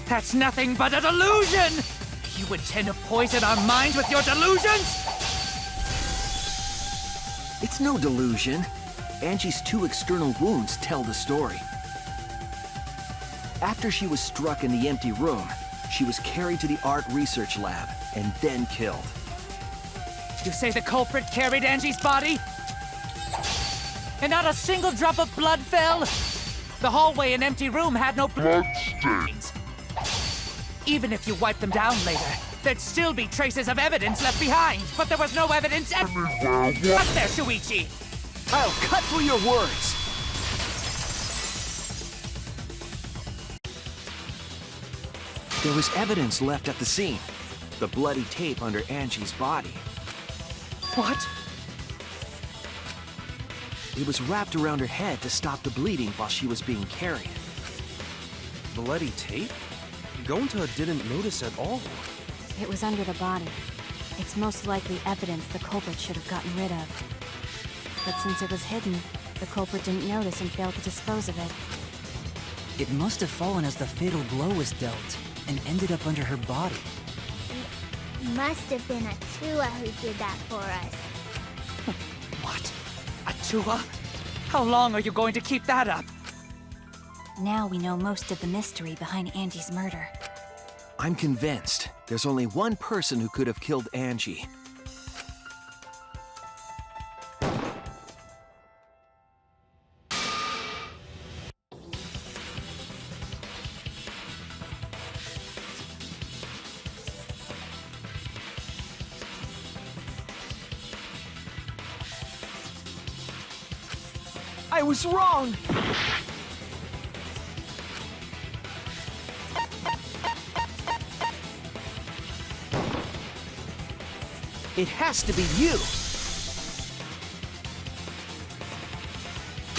That's nothing but a delusion! You intend to poison our minds with your delusions? It's no delusion. Angie's 2 external wounds tell the story. After she was struck in the empty room, she was carried to the art research lab and then killed. You say the culprit carried Angie's body? And not a single drop of blood fell? The hallway and empty room had no blood stains. Even if you wiped them down later, there'd still be traces of evidence left behind. But there was no evidence everywhere. What's there, Shuichi? I'll cut through your words. There was evidence left at the scene. The bloody tape under Angie's body. What? It was wrapped around her head to stop the bleeding while she was being carried. Bloody tape? Gonta didn't notice at all. It was under the body. It's most likely evidence the culprit should have gotten rid of. But since it was hidden, the culprit didn't notice and failed to dispose of it. It must have fallen as the fatal blow was dealt, and ended up under her body. It must have been Atua who did that for us. What? Atua? How long are you going to keep that up? Now we know most of the mystery behind Angie's murder. I'm convinced there's only one person who could have killed Angie. I was wrong! It has to be you!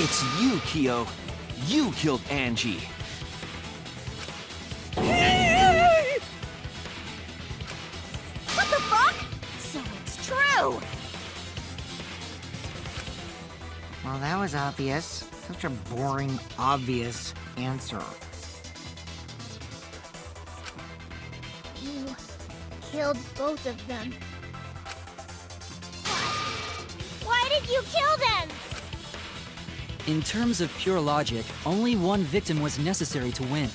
It's you, Kyo. You killed Angie. What the fuck? So it's true! Well, that was obvious. Such a boring, obvious answer. You killed both of them. Why did you kill them? In terms of pure logic, only one victim was necessary to win.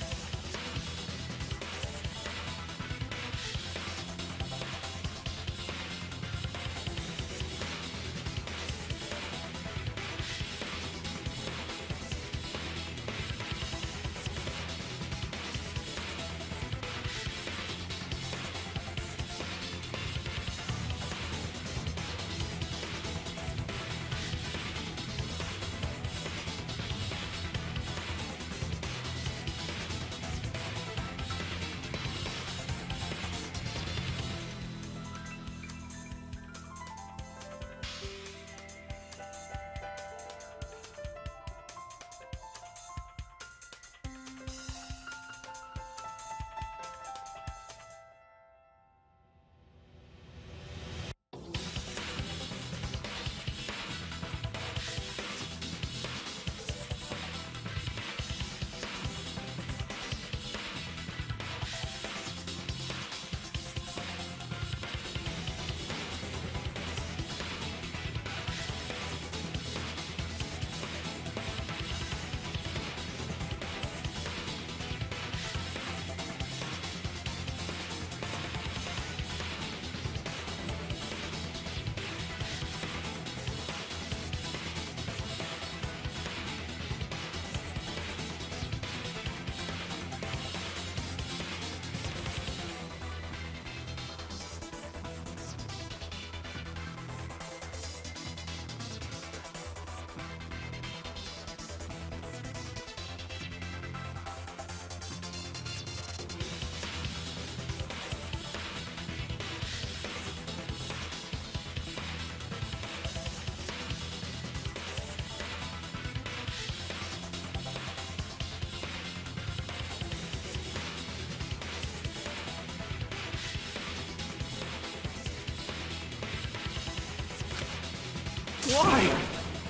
Why?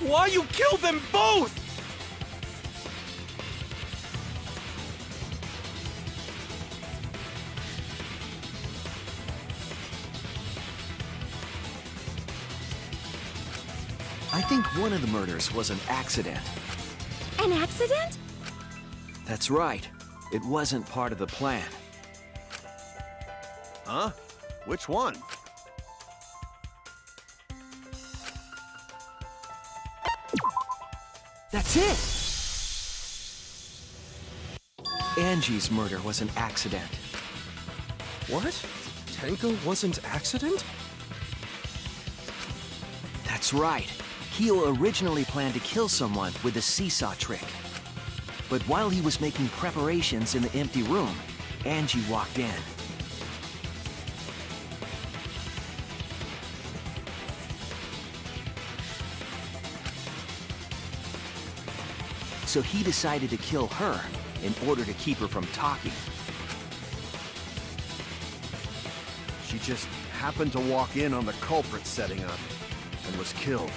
Why you kill them both? I think one of the murders was an accident. An accident? That's right. It wasn't part of the plan. Huh? Which one? That's it! Angie's murder was an accident. What? Tenko wasn't accident? That's right. Kyo originally planned to kill someone with a seesaw trick. But while he was making preparations in the empty room, Angie walked in. So he decided to kill her in order to keep her from talking. She just happened to walk in on the culprit setting up and was killed.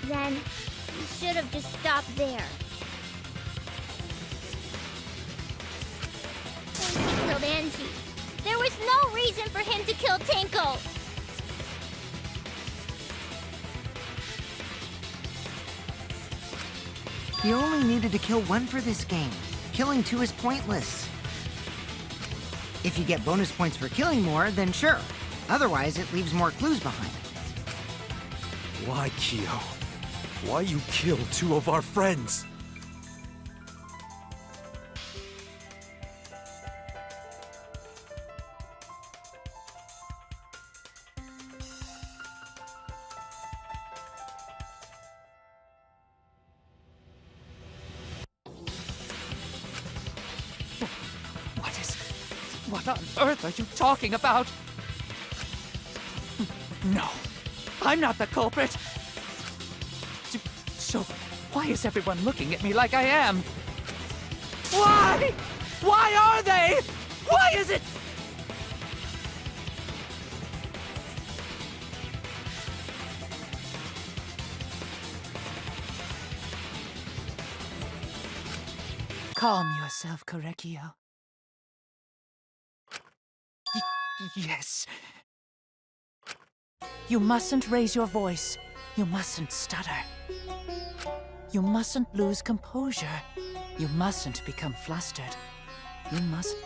Then, you should have just stopped there. Once he killed Angie, there was no reason for him to kill Tenko. You only needed to kill one for this game. Killing two is pointless. If you get bonus points for killing more, then sure. Otherwise, it leaves more clues behind. Why, Kyo? Why you kill two of our friends? What on earth are you talking about? No, I'm not the culprit. So, why is everyone looking at me like I am? Why? Why are they? Why is it? Calm yourself, Korekiyo. Yes. You mustn't raise your voice. You mustn't stutter. You mustn't lose composure. You mustn't become flustered. You must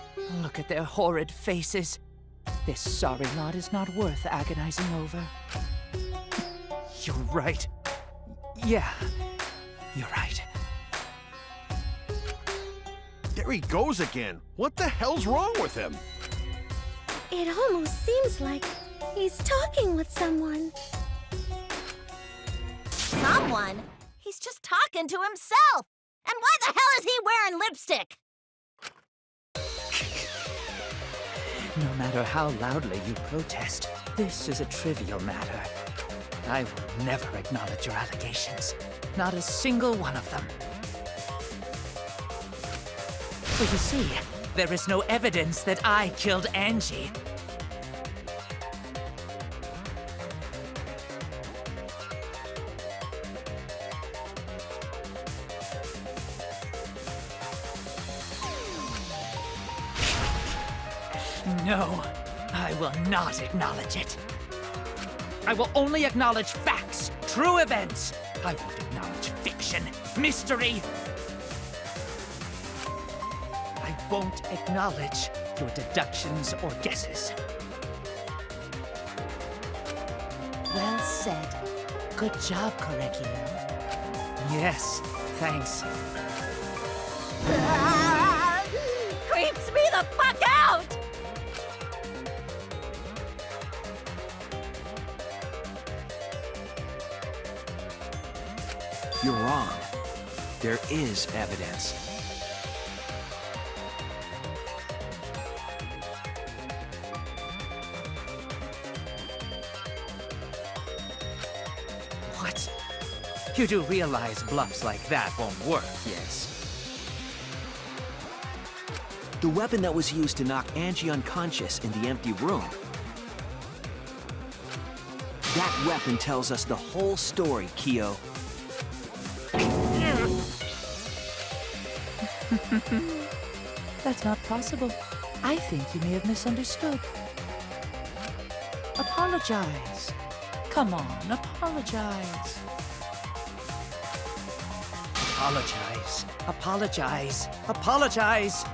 look at their horrid faces. This sorry lot is not worth agonizing over. You're right. Yeah, you're right. There he goes again. What the hell's wrong with him? It almost seems like he's talking with someone. Someone? He's just talking to himself. And why the hell is he wearing lipstick? No matter how loudly you protest, this is a trivial matter. I will never acknowledge your allegations. Not a single one of them. So you see, there is no evidence that I killed Angie. No, I will not acknowledge it. I will only acknowledge facts, true events. I won't acknowledge fiction, mystery. I won't acknowledge your deductions or guesses. Well said. Good job, Korekiyo. Yes, thanks. Creeps me the fuck out! You're wrong. There is evidence. What? You do realize bluffs like that won't work, yes? The weapon that was used to knock Angie unconscious in the empty room. That weapon tells us the whole story, Kyo. That's not possible. I think you may have misunderstood. Apologize. Come on, apologize. Apologize. Apologize. Apologize.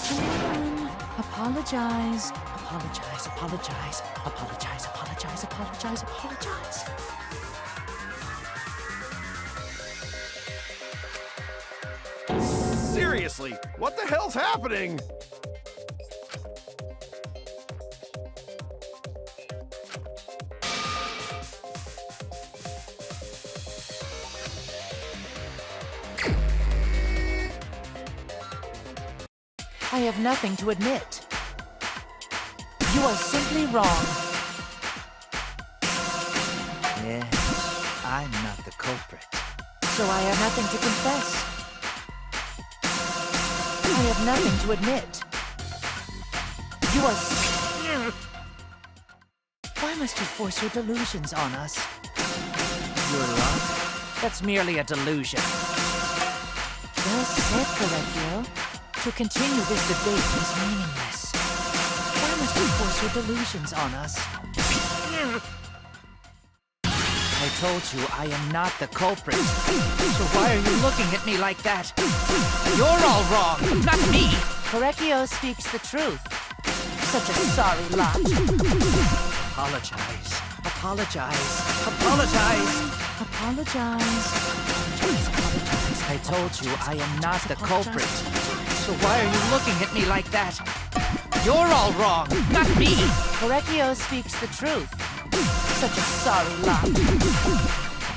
Come on, apologize. Apologize, apologize. Apologize, apologize, apologize, apologize. Seriously, what the hell's happening? I have nothing to admit. You are simply wrong. Yes, I'm not the culprit. So I have nothing to confess. I have nothing to admit. You are... Why must you force your delusions on us? Your love? That's merely a delusion. Well said, Correcchio. To continue this debate is meaningless. Why must you force your delusions on us? I told you I am not the culprit. So why are you looking at me like that? You're all wrong, not me! Correcchio speaks the truth. Such a sorry lot. Apologize. Apologize. Apologize. Apologize. Apologize. I told you I am not the culprit. So why are you looking at me like that? You're all wrong, not me! Correcchio speaks the truth. Such a sorry lot.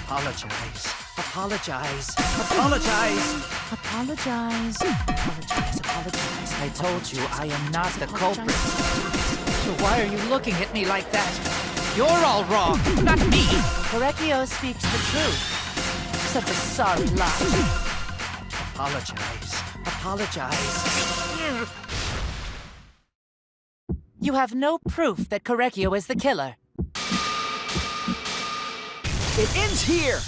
Apologize. Apologize. Apologize. Apologize. Apologize. Apologize. I told you I am not the culprit. So why are you looking at me like that? You're all wrong, not me! Correcchio speaks the truth. Such a sorry lot. Apologize. Apologize. You have no proof that Correcchio is the killer. It ends here!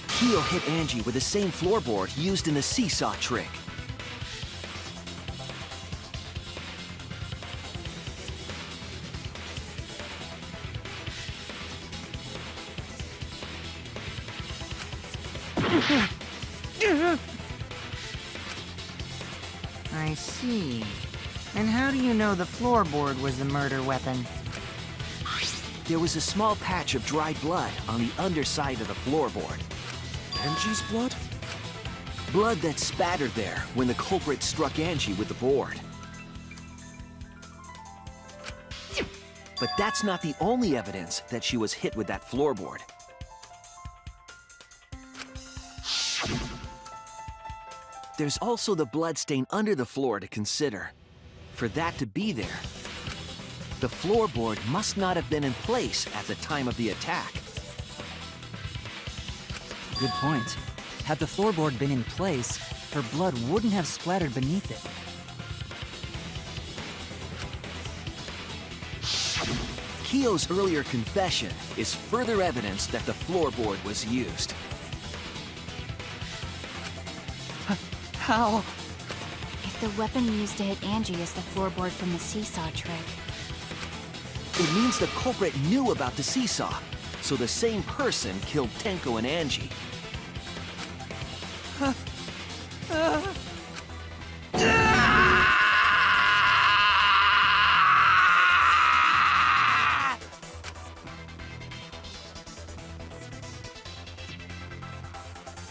Kyo hit Angie with the same floorboard used in the seesaw trick. I see. And how do you know the floorboard was the murder weapon? There was a small patch of dried blood on the underside of the floorboard. Angie's blood? Blood that spattered there when the culprit struck Angie with the board. But that's not the only evidence that she was hit with that floorboard. There's also the bloodstain under the floor to consider. For that to be there, the floorboard must not have been in place at the time of the attack. Good point. Had the floorboard been in place, her blood wouldn't have splattered beneath it. Kyo's earlier confession is further evidence that the floorboard was used. How? If the weapon used to hit Angie is the floorboard from the seesaw trick. It means the culprit knew about the seesaw, so the same person killed Tenko and Angie.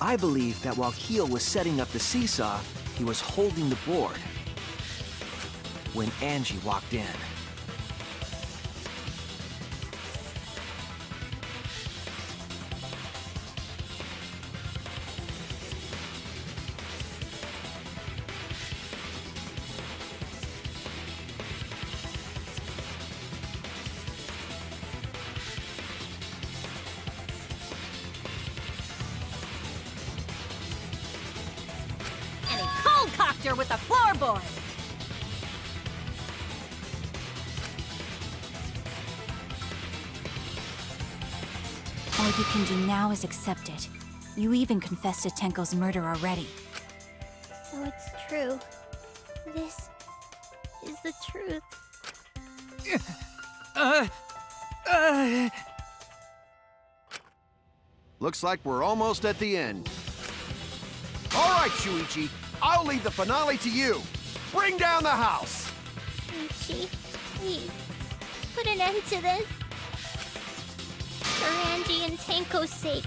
I believe that while Kyo was setting up the seesaw, he was holding the board when Angie walked in. after with the floorboard! All you can do now is accept it. You even confessed to Tenko's murder already. So it's true. This is the truth. Looks like we're almost at the end. All right, Shuichi, I'll leave the finale to you. Bring down the house! Ichi, please, put an end to this. For Angie and Tenko's sake.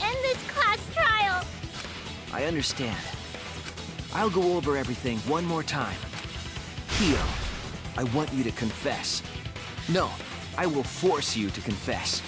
End this class trial! I understand. I'll go over everything one more time. Kyo, I want you to confess. No, I will force you to confess.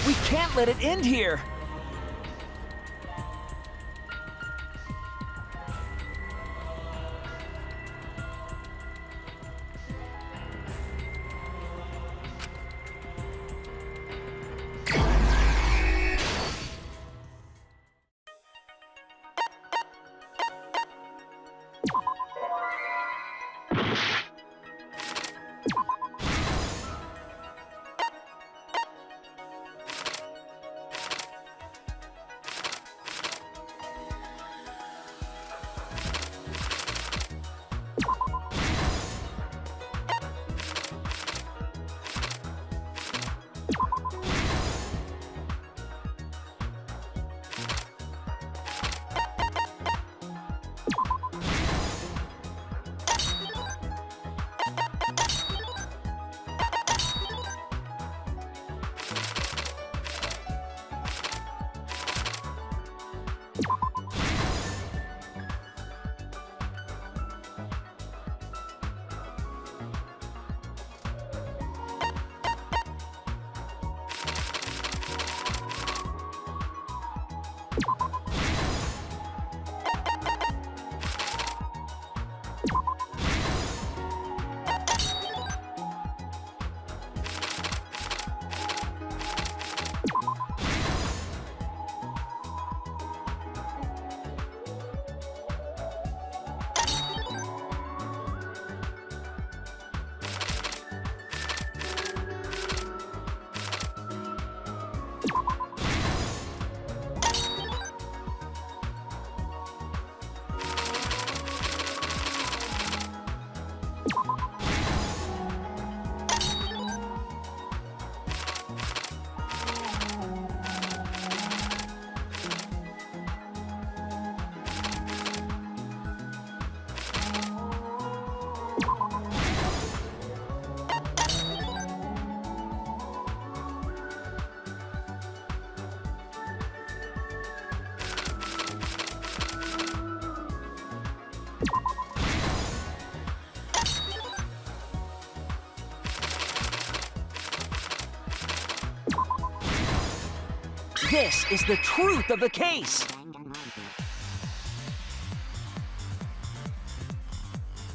We can't let it end here! This is the truth of the case!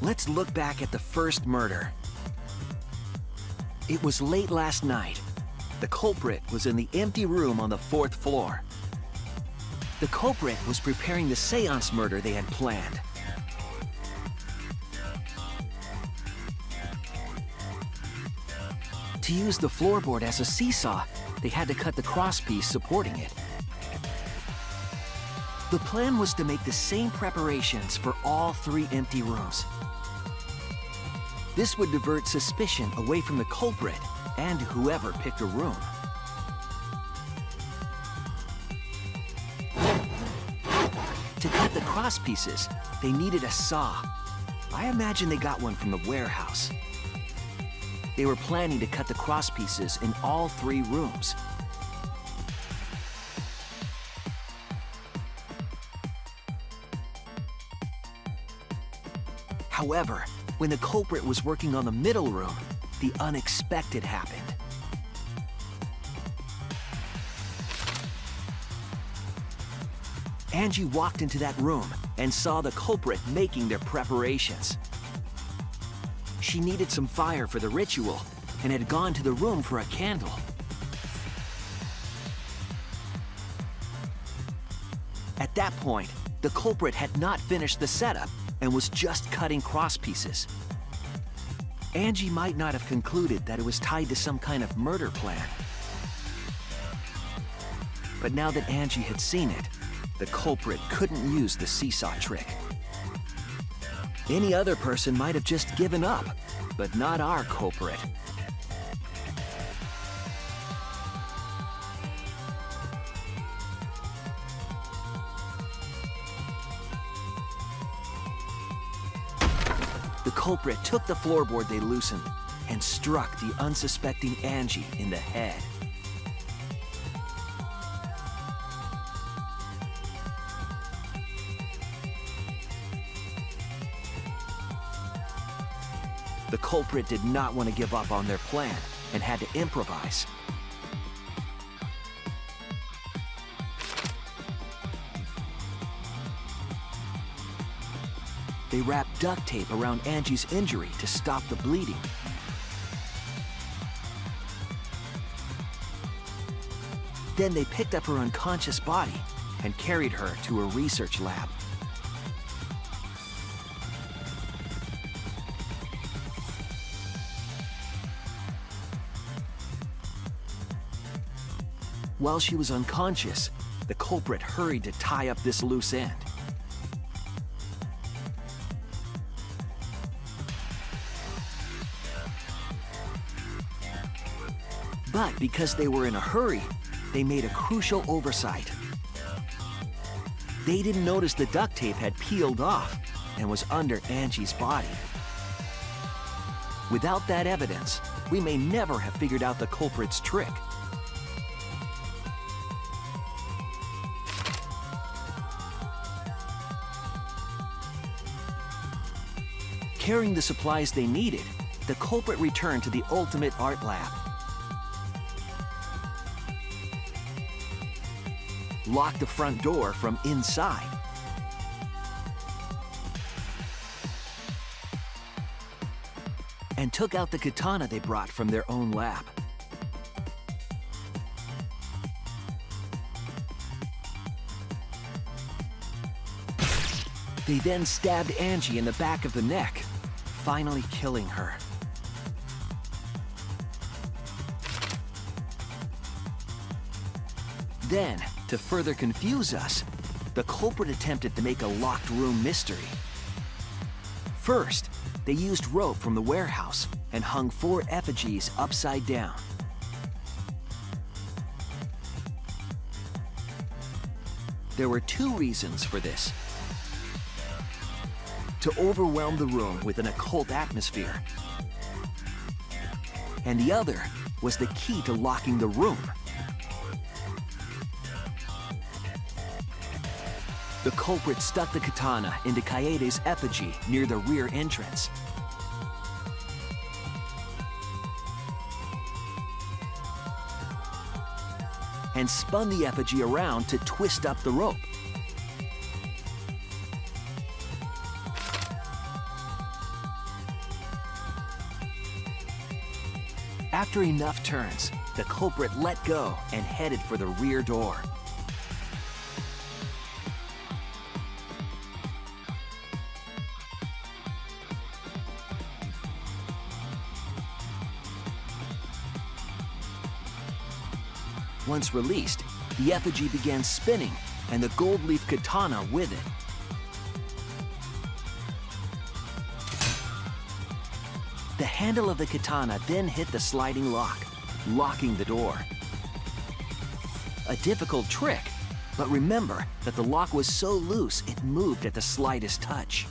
Let's look back at the first murder. It was late last night. The culprit was in the empty room on the 4th floor. The culprit was preparing the seance murder they had planned. To use the floorboard as a seesaw, they had to cut the crosspiece supporting it. The plan was to make the same preparations for all 3 empty rooms. This would divert suspicion away from the culprit and whoever picked a room. To cut the crosspieces, they needed a saw. I imagine they got one from the warehouse. They were planning to cut the crosspieces in all 3 rooms. However, when the culprit was working on the middle room, the unexpected happened. Angie walked into that room and saw the culprit making their preparations. She needed some fire for the ritual and had gone to the room for a candle. At that point, the culprit had not finished the setup and was just cutting crosspieces. Angie might not have concluded that it was tied to some kind of murder plan. But now that Angie had seen it, the culprit couldn't use the seesaw trick. Any other person might have just given up, but not our culprit. The culprit took the floorboard they loosened and struck the unsuspecting Angie in the head. The culprit did not want to give up on their plan and had to improvise. They wrapped duct tape around Angie's injury to stop the bleeding. Then they picked up her unconscious body and carried her to a research lab. While she was unconscious, the culprit hurried to tie up this loose end. But because they were in a hurry, they made a crucial oversight. They didn't notice the duct tape had peeled off and was under Angie's body. Without that evidence, we may never have figured out the culprit's trick. Carrying the supplies they needed, the culprit returned to the Ultimate Art Lab. Locked the front door from inside. And took out the katana they brought from their own lab. They then stabbed Angie in the back of the neck, finally killing her. Then, to further confuse us, the culprit attempted to make a locked room mystery. First, they used rope from the warehouse and hung 4 effigies upside down. There were 2 reasons for this. To overwhelm the room with an occult atmosphere. And the other was the key to locking the room. The culprit stuck the katana into Kaede's effigy near the rear entrance. And spun the effigy around to twist up the rope. After enough turns, the culprit let go and headed for the rear door. Once released, the effigy began spinning, and the gold leaf katana with it. The handle of the katana then hit the sliding lock, locking the door. A difficult trick, but remember that the lock was so loose it moved at the slightest touch.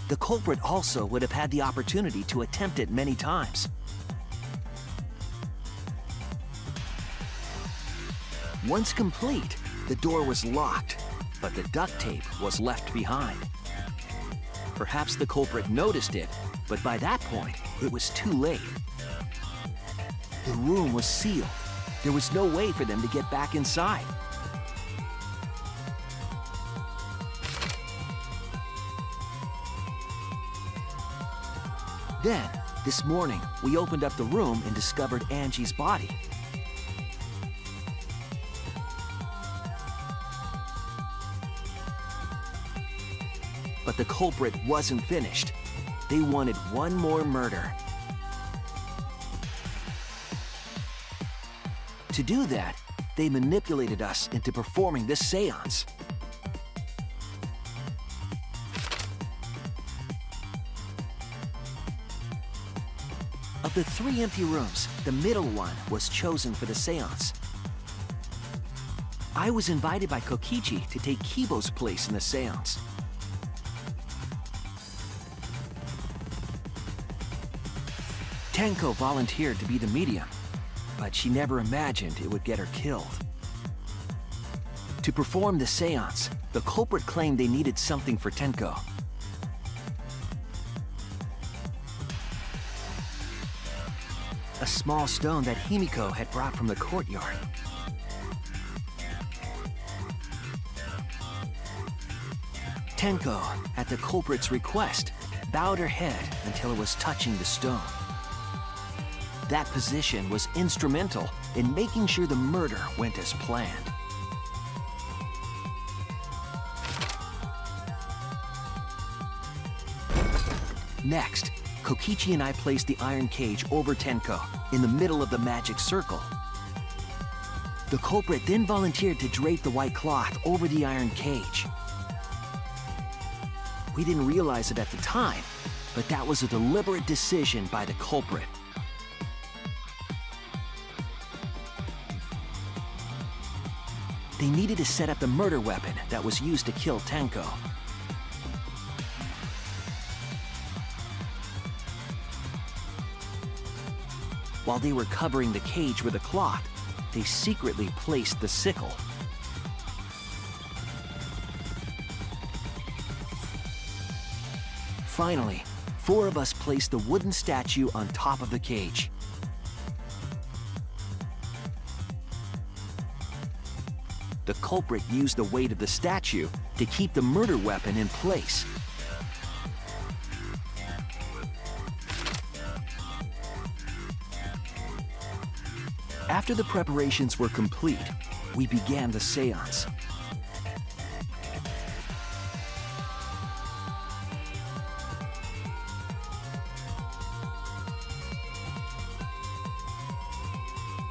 The culprit also would have had the opportunity to attempt it many times. Once complete, the door was locked, but the duct tape was left behind. Perhaps the culprit noticed it, but by that point, it was too late. The room was sealed. There was no way for them to get back inside. Then, this morning, we opened up the room and discovered Angie's body. But the culprit wasn't finished. They wanted one more murder. To do that, they manipulated us into performing this seance. Of the 3 empty rooms, the middle one was chosen for the seance. I was invited by Kokichi to take Kibo's place in the seance. Tenko volunteered to be the medium, but she never imagined it would get her killed. To perform the seance, the culprit claimed they needed something for Tenko. A small stone that Himiko had brought from the courtyard. Tenko, at the culprit's request, bowed her head until it was touching the stone. That position was instrumental in making sure the murder went as planned. Next, Kokichi and I placed the iron cage over Tenko in the middle of the magic circle. The culprit then volunteered to drape the white cloth over the iron cage. We didn't realize it at the time, but that was a deliberate decision by the culprit. They needed to set up the murder weapon that was used to kill Tenko. While they were covering the cage with a cloth, they secretly placed the sickle. Finally, 4 of us placed the wooden statue on top of the cage. The culprit used the weight of the statue to keep the murder weapon in place. After the preparations were complete, we began the seance.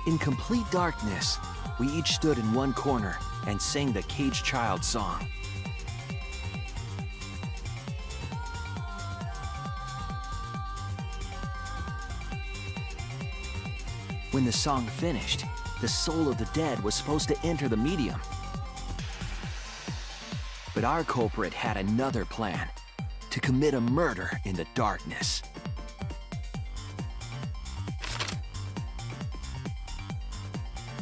In complete darkness, we each stood in one corner and sang the Caged Child song. When the song finished, the soul of the dead was supposed to enter the medium. But our culprit had another plan: to commit a murder in the darkness.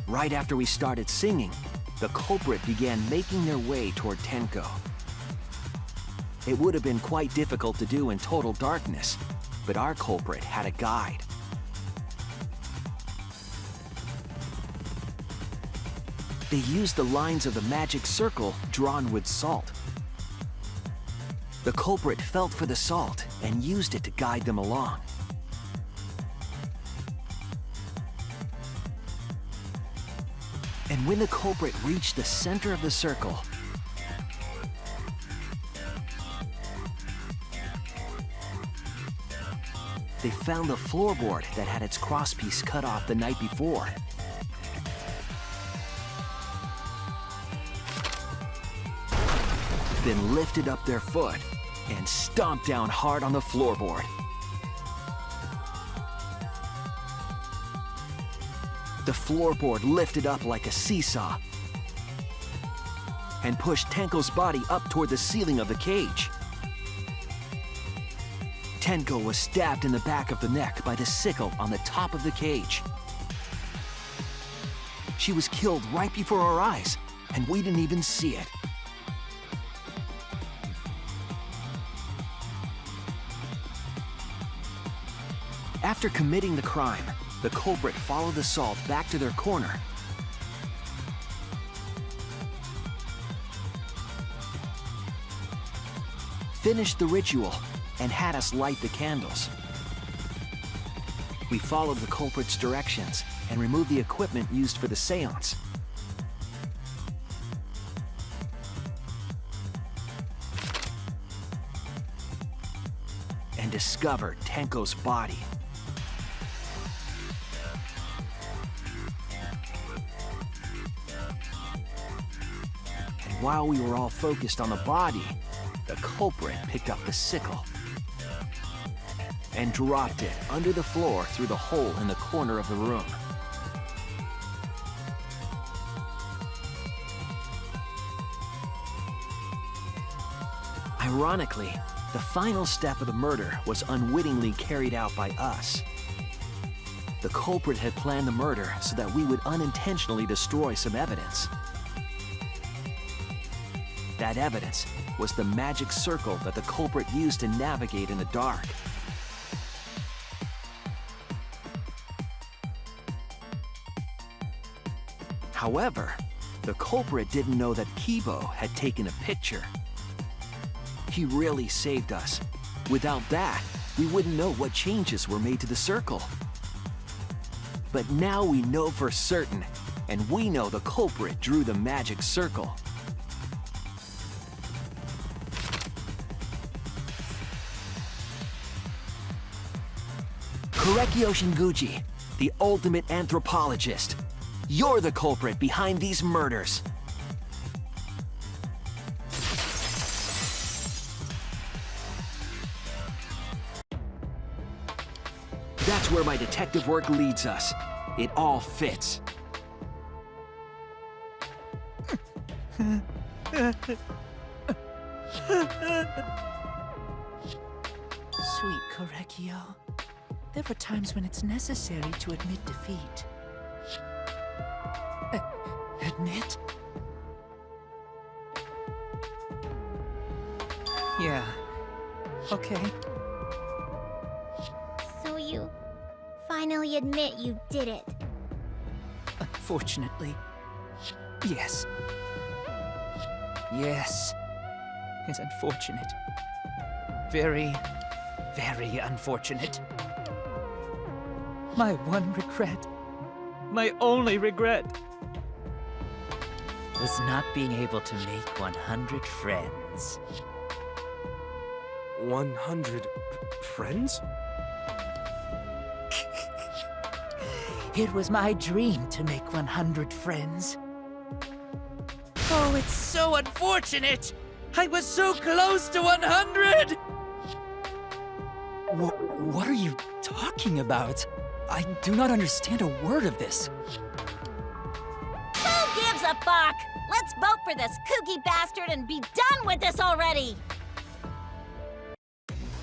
Right after we started singing, the culprit began making their way toward Tenko. It would have been quite difficult to do in total darkness, but our culprit had a guide. They used the lines of the magic circle drawn with salt. The culprit felt for the salt and used it to guide them along. And when the culprit reached the center of the circle, they found the floorboard that had its crosspiece cut off the night before. Then lifted up their foot and stomped down hard on the floorboard. The floorboard lifted up like a seesaw and pushed Tenko's body up toward the ceiling of the cage. Tenko was stabbed in the back of the neck by the sickle on the top of the cage. She was killed right before our eyes, and we didn't even see it. After committing the crime, the culprit followed the Salt back to their corner. Finished the ritual and had us light the candles. We followed the culprit's directions and removed the equipment used for the seance. And discovered Tenko's body. While we were all focused on the body, the culprit picked up the sickle and dropped it under the floor through the hole in the corner of the room. Ironically, the final step of the murder was unwittingly carried out by us. The culprit had planned the murder so that we would unintentionally destroy some evidence. That evidence was the magic circle that the culprit used to navigate in the dark. However, the culprit didn't know that Kibo had taken a picture. He really saved us. Without that, we wouldn't know what changes were made to the circle. But now we know for certain, and we know the culprit drew the magic circle. Korekio Shinguji, the ultimate anthropologist. You're the culprit behind these murders. That's where my detective work leads us. It all fits. Sweet Korekio. There are times when it's necessary to admit defeat. Admit? Yeah. Okay. So you finally admit you did it. Unfortunately, yes. Yes. It's unfortunate. Very, very unfortunate. My one regret, my only regret, was not being able to make 100 friends. 100 friends? It was my dream to make 100 friends. Oh, it's so unfortunate! I was so close to 100! What are you talking about? I do not understand a word of this. Who gives a fuck? Let's vote for this kooky bastard and be done with this already!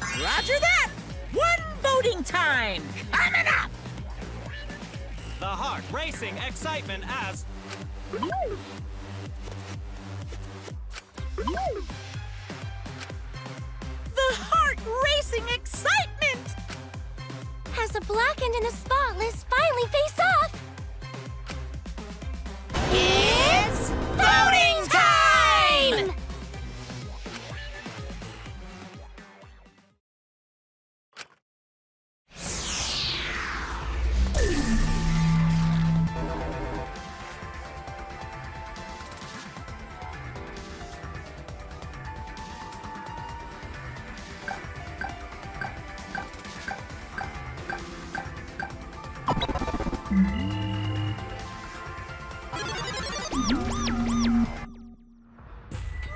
Roger that! One voting time! Coming up! The heart racing excitement as... The heart racing excitement! As the blackened and the spotless finally face off! It's voting time!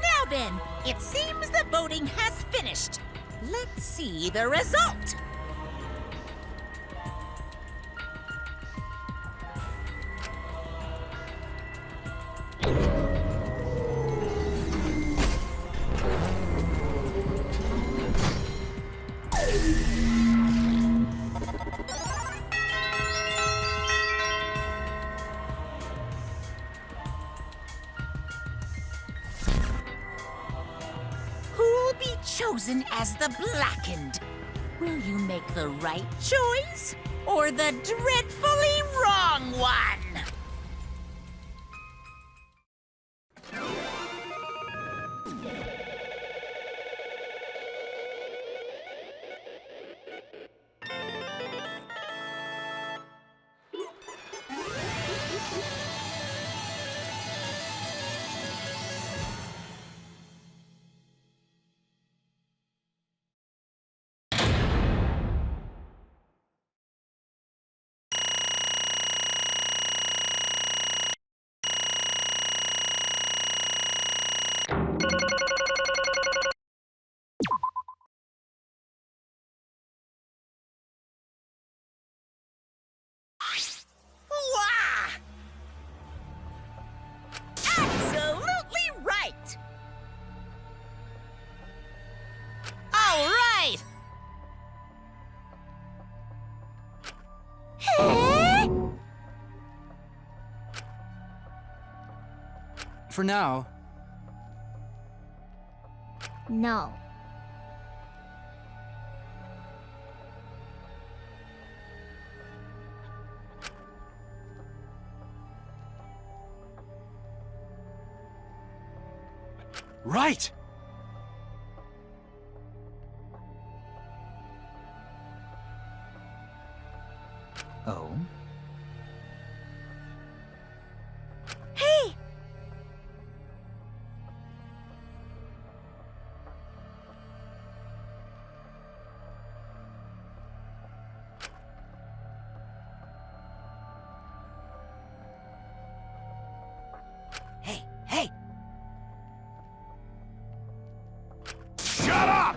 Now then, it seems the voting has finished. Let's see the result. Who'll be chosen as the Blackened? Will you make the right choice or the dreadfully wrong one? Wah! Absolutely right! All right! For now, No. Right! Oh? Hey! Hey, hey! Shut up!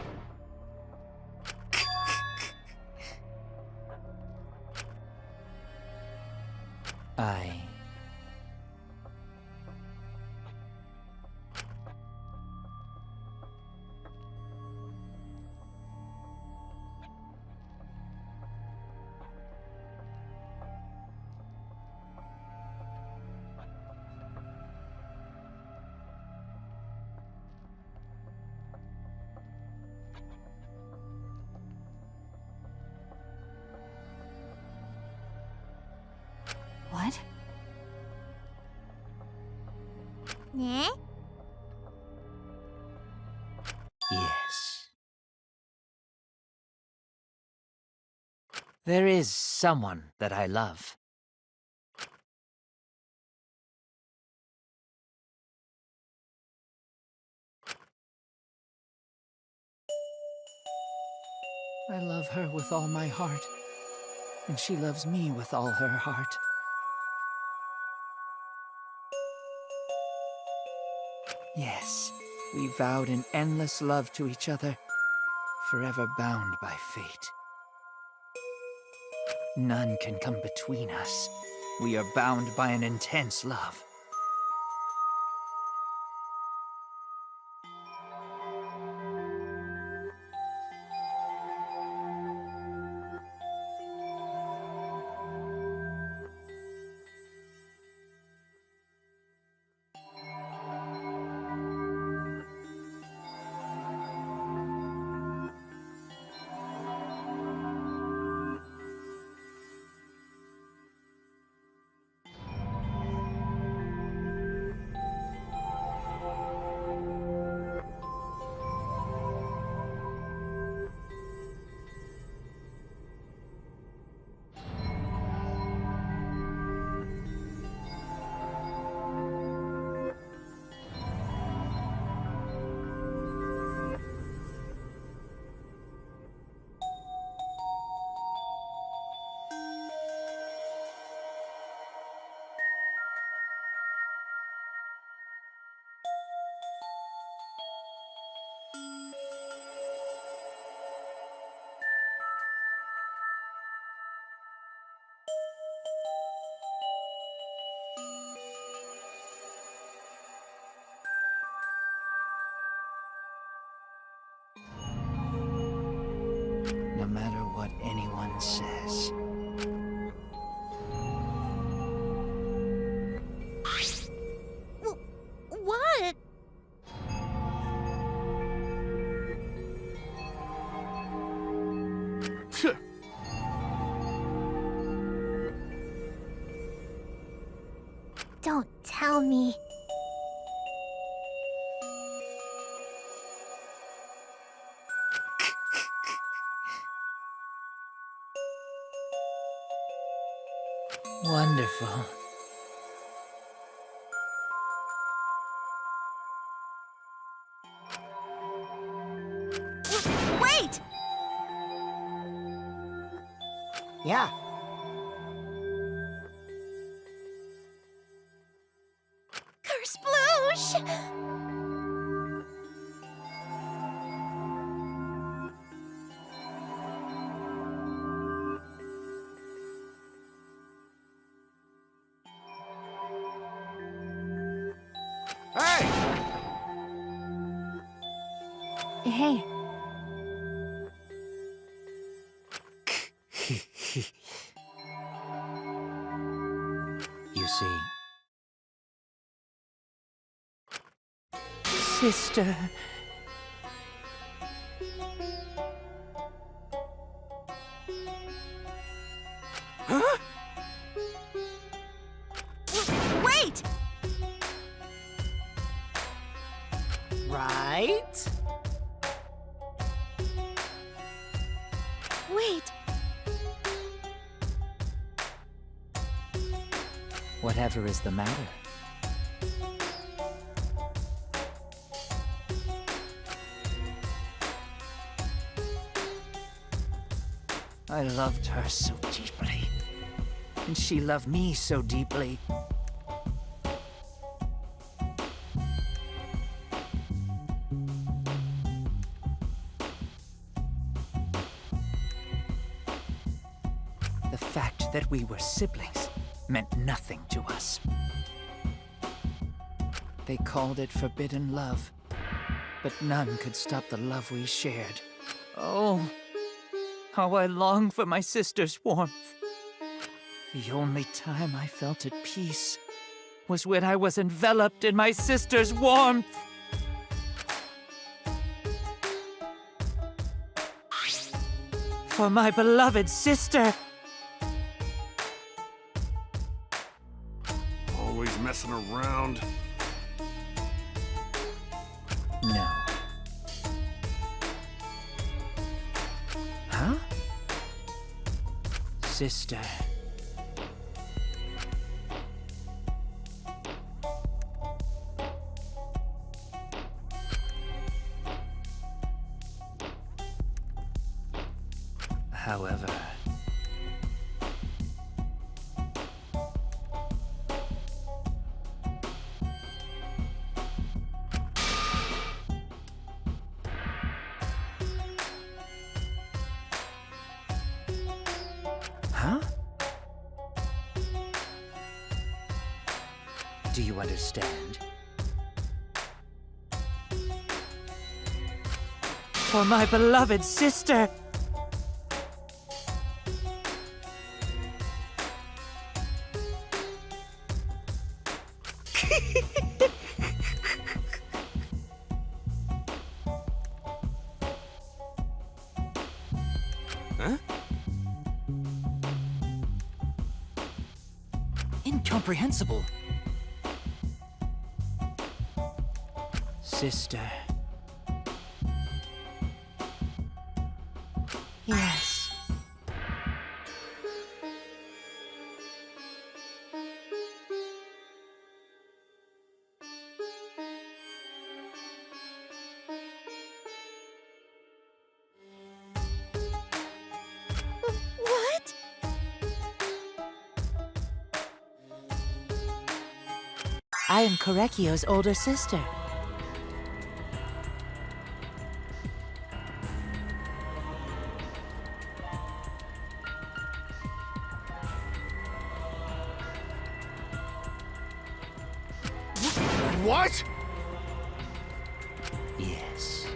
I... What? Ne? Yes. There is someone that I love. I love her with all my heart, and she loves me with all her heart. Yes, we vowed an endless love to each other, forever bound by fate. None can come between us. We are bound by an intense love. No matter what anyone says. What? Don't tell me. Wonderful. Wait! Yeah. Kersploosh! Hey! Hey, You see, Sister. Huh? Wait! Right? Wait! whatever is the matter? I loved her so deeply. And she loved me so deeply. The fact that we were siblings meant nothing to us. They called it forbidden love, but none could stop the love we shared. Oh, how I long for my sister's warmth. The only time I felt at peace was when I was enveloped in my sister's warmth. For my beloved sister. Always messing around. No. Huh? Sister. However, huh? Do you understand? For my beloved sister! Huh? Incomprehensible. Sister. yes. What? I am Korekio's older sister. What? Yes.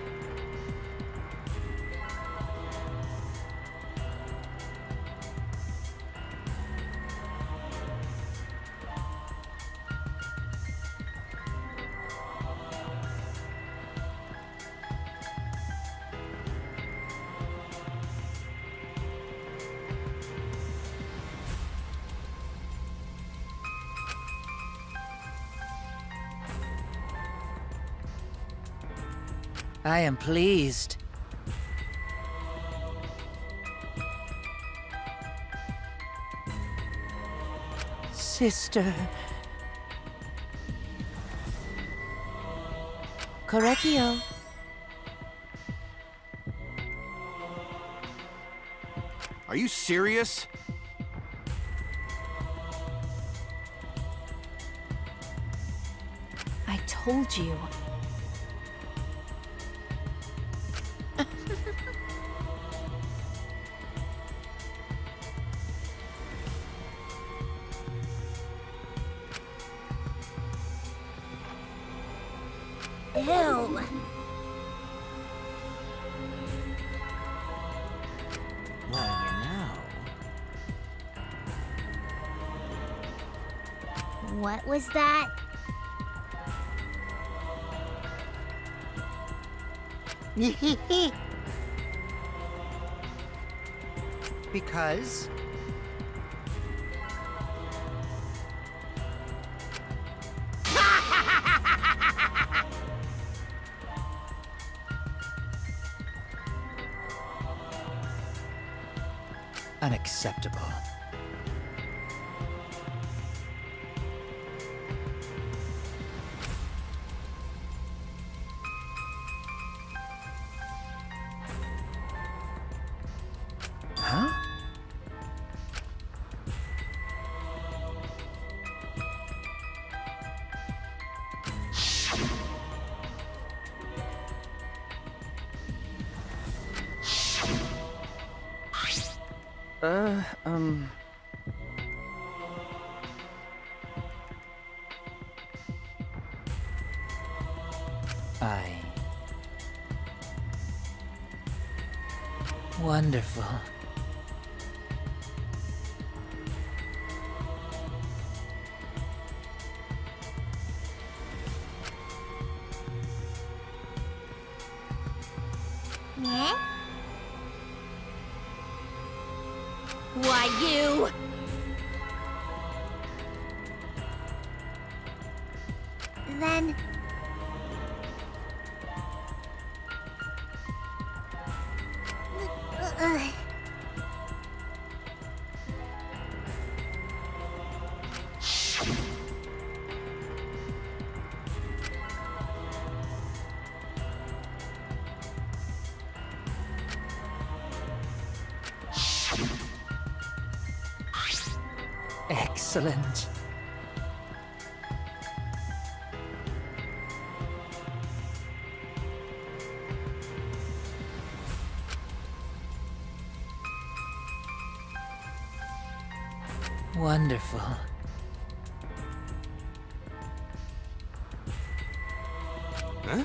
I am pleased. Sister. Correcchio. Are you serious? I told you. Ew. Well, you know. What was that? Because Unacceptable. Huh? Wonderful. Eh? Why, you! Then... Excellent. Wonderful. Huh?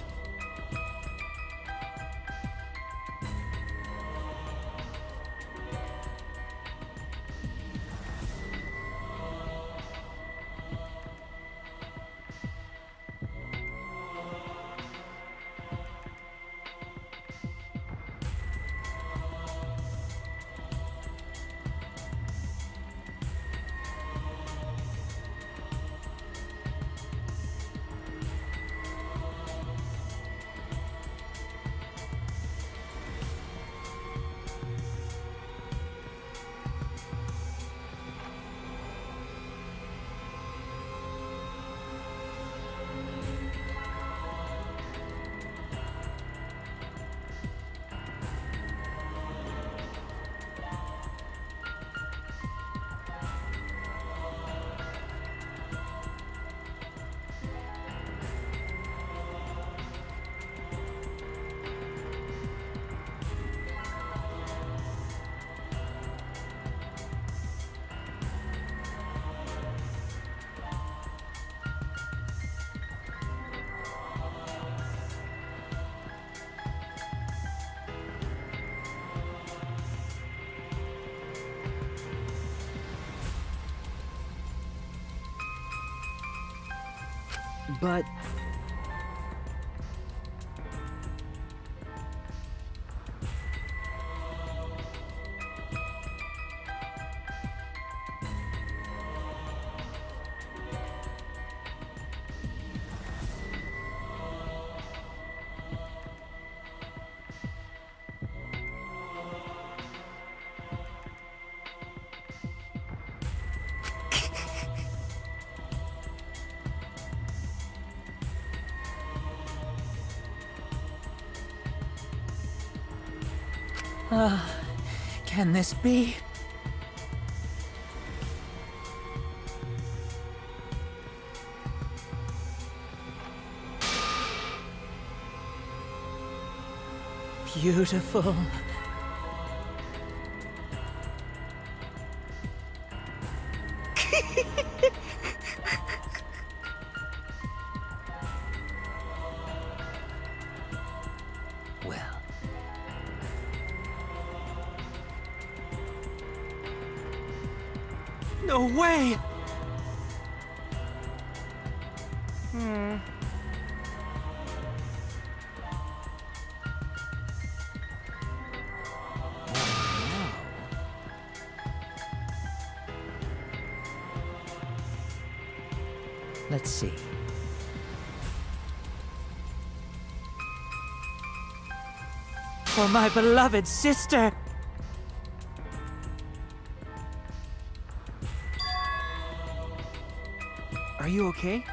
But Can this be? Beautiful. Well. No way! Let's see. For my beloved sister! are you okay?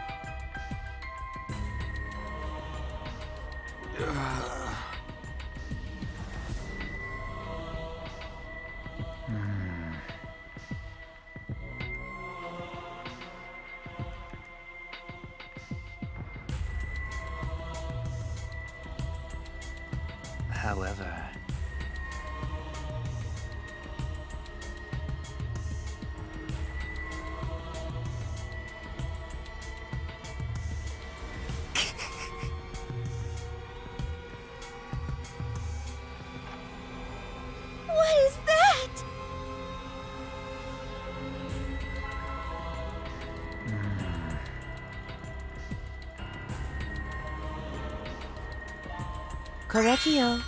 However, What is that? Correctio.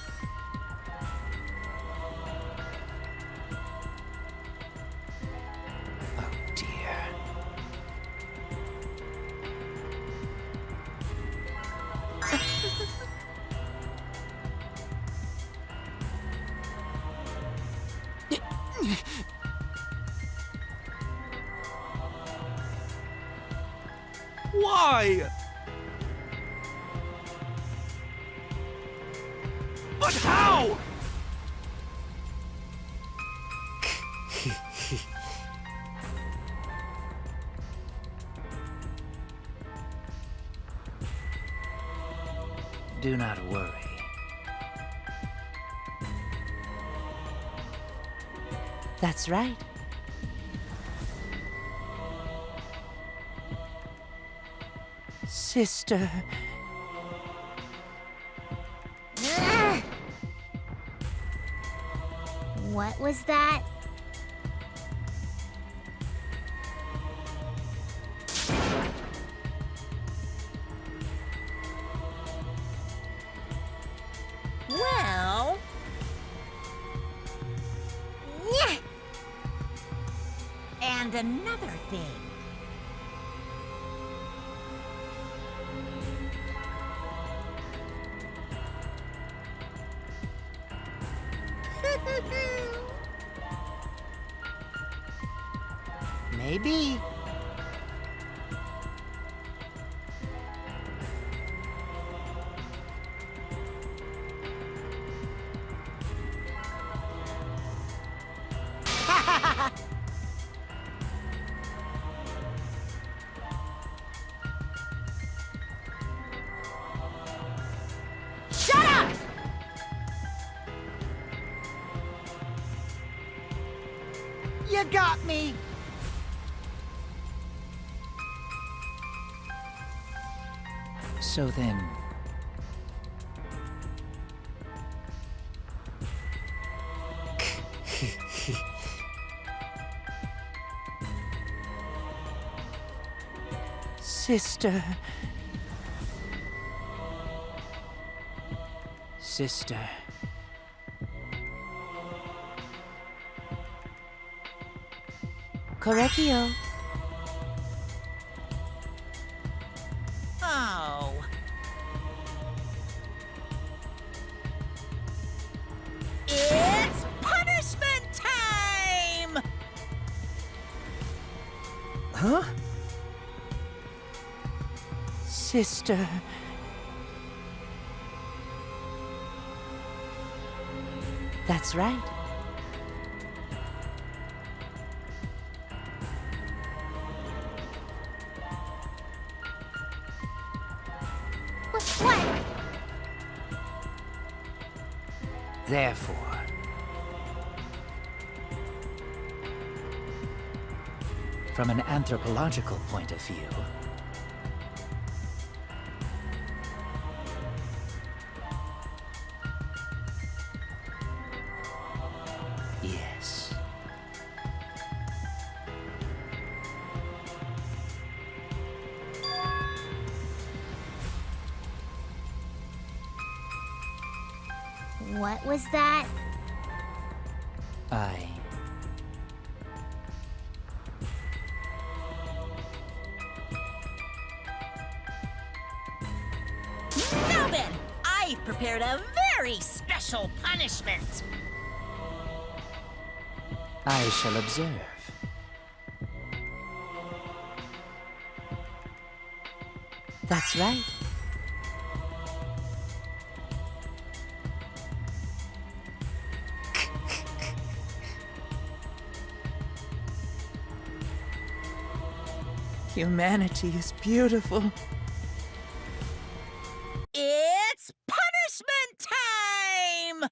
oh dear. Why? But how? Do not worry. That's right. Sister. What was that? Well... Yeah. And another thing. Maybe. Shut up! You got me! So then, Sister. Sister. Correcchio. Oh. It's punishment time! Huh? Sister. That's right. What? Therefore, from an anthropological point of view, yes. What was that? Now then, I prepared a very special punishment. I shall observe. That's right. Humanity is beautiful. It's punishment time!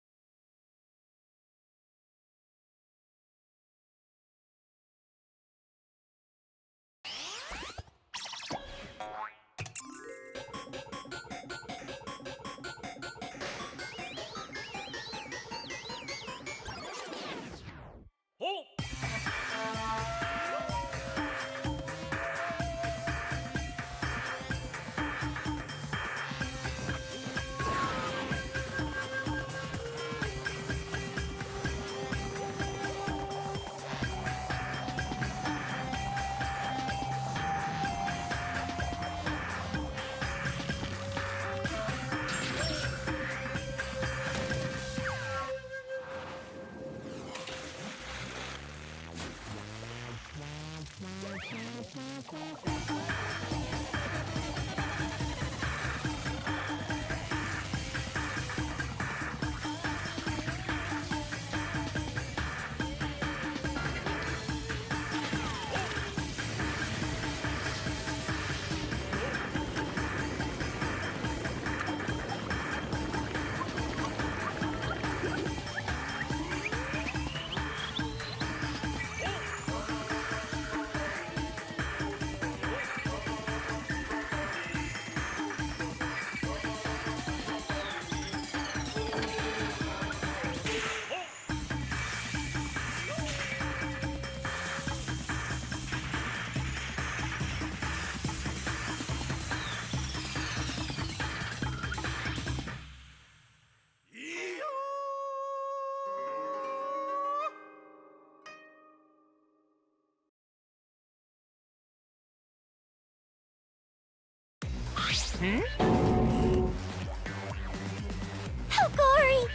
How gory!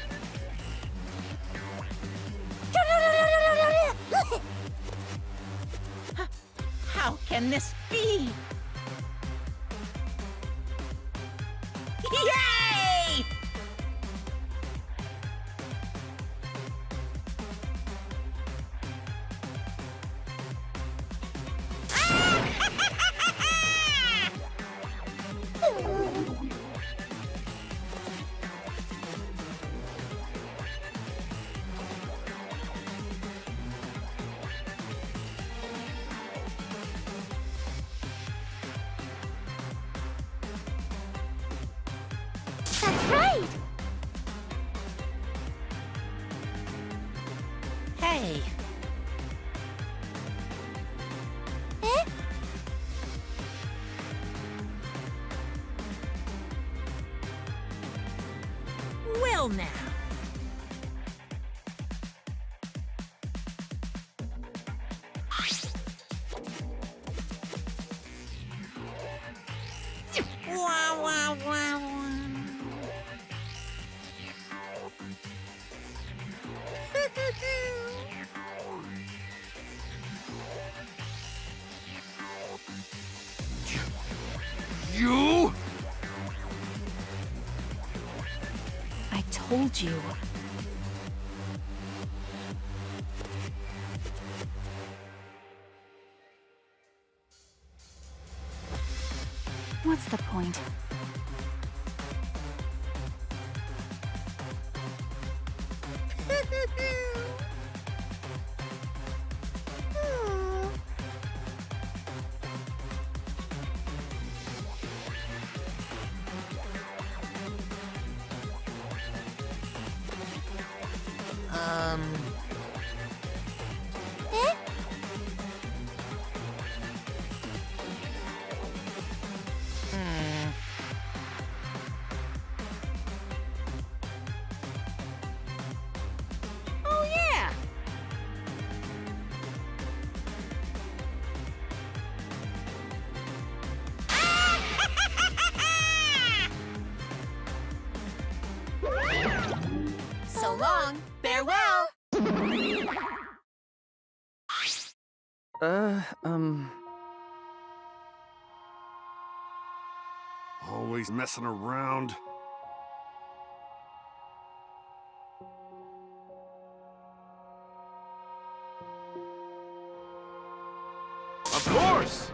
How can this be? Yay! That's right! Hey. Eh? still now. Wah, wah, wah, wah. You? I told you. What's the point? Eh? Oh, yeah. So long. Farewell. Always messing around. Of course!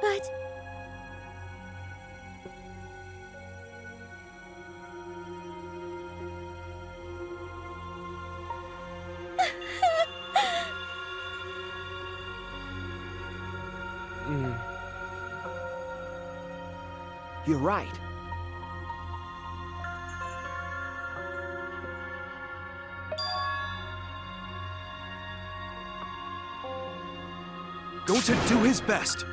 But... You're right. Goten do his best.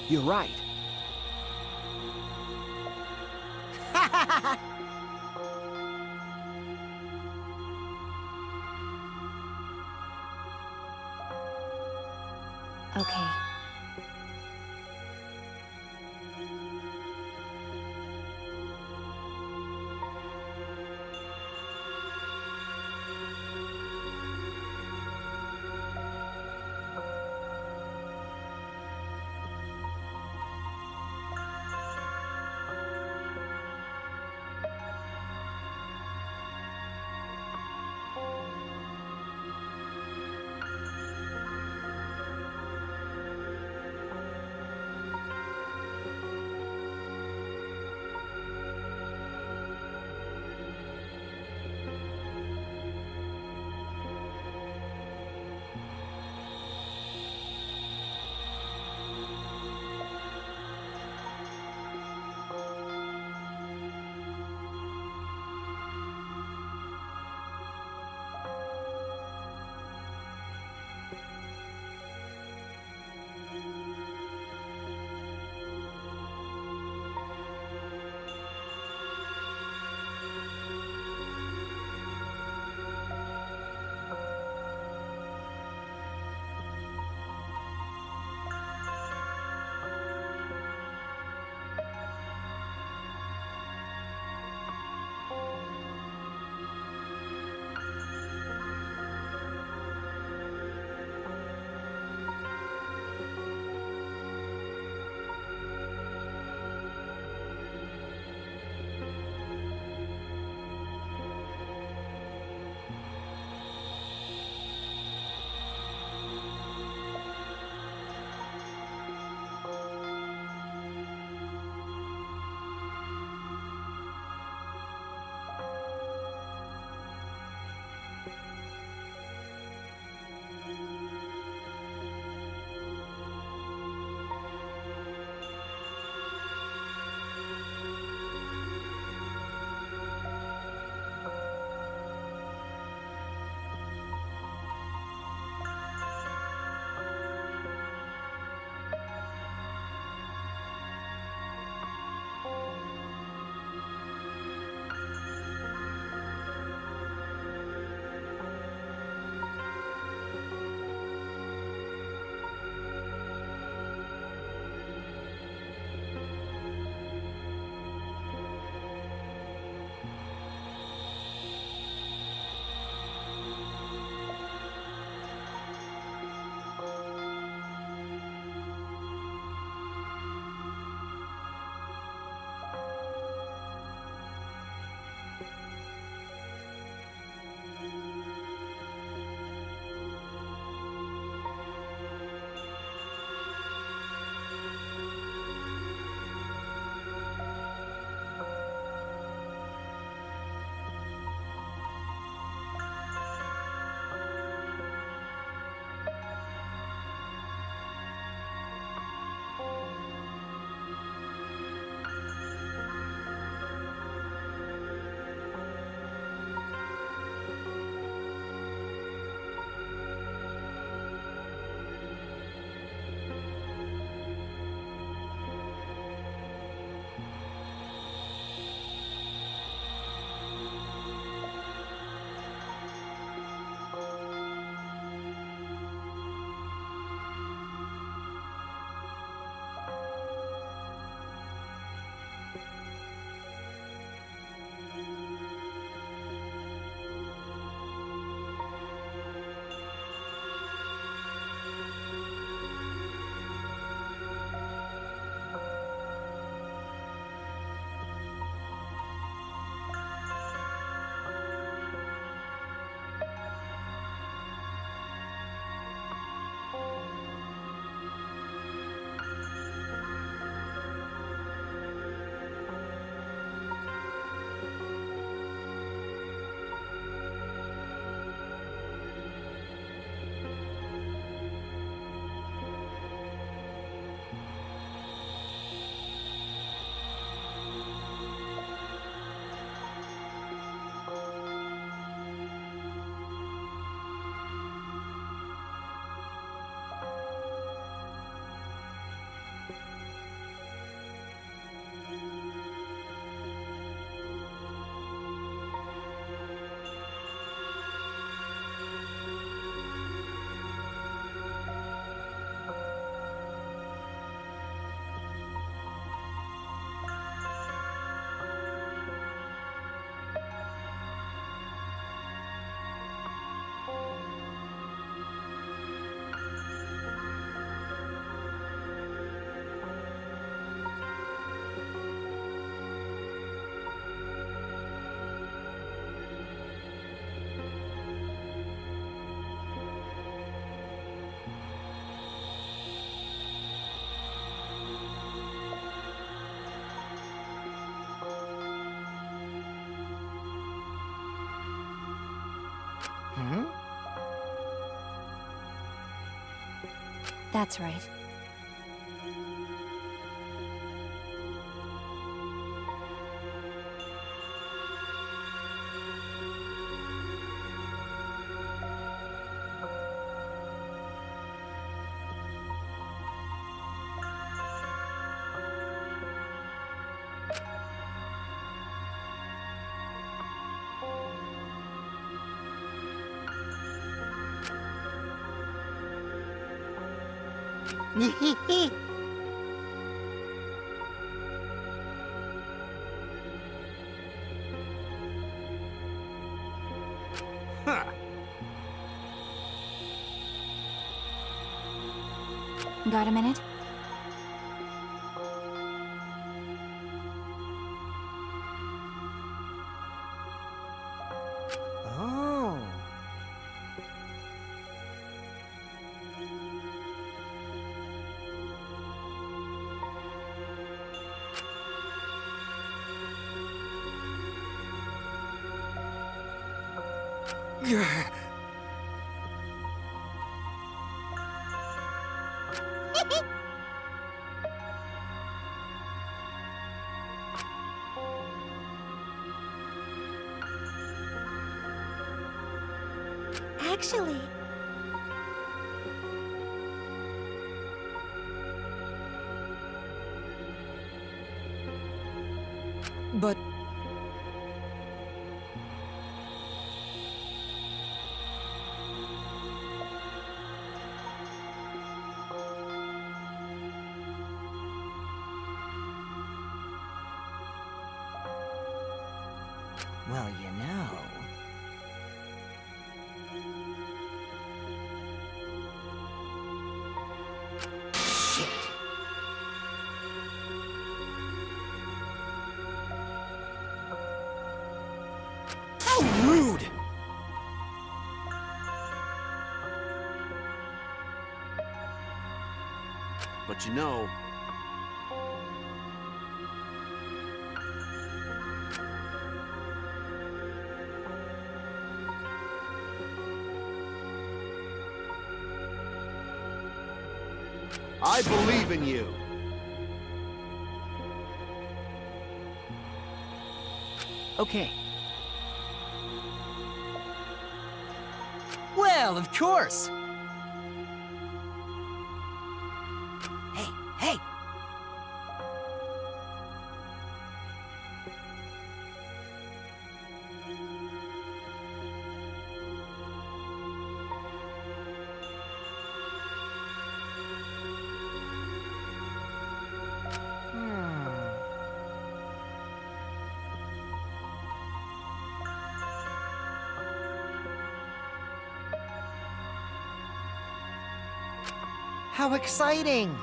You're right. Okay. That's right. Huh. Got a minute? Oh. Actually, But Well, you know. Shit. How rude! But you know, I believe in you. Okay, well, of course. Hey, hey! How exciting!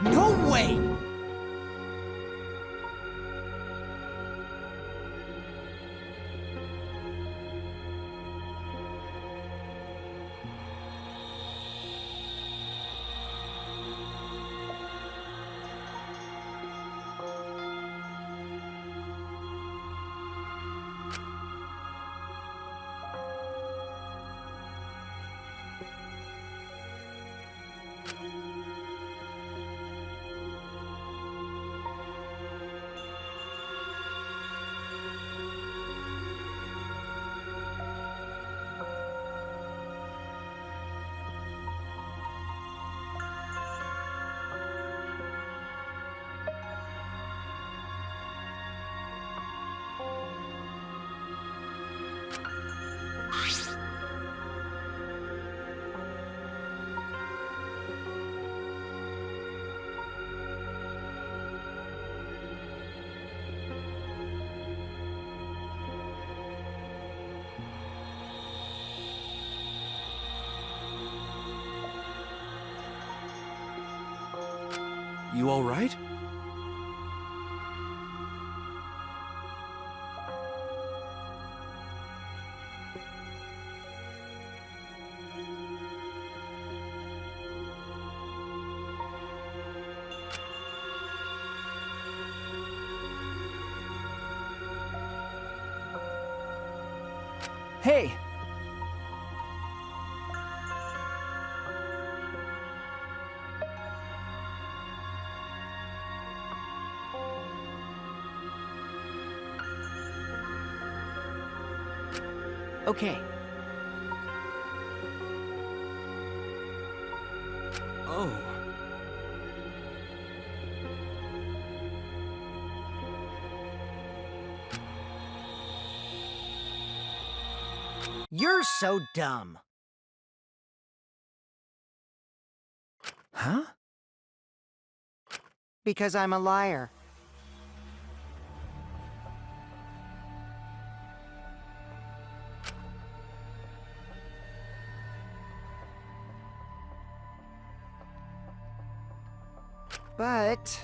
No way! You all right? Hey! Okay. Oh. You're so dumb. Huh? Because I'm a liar. But...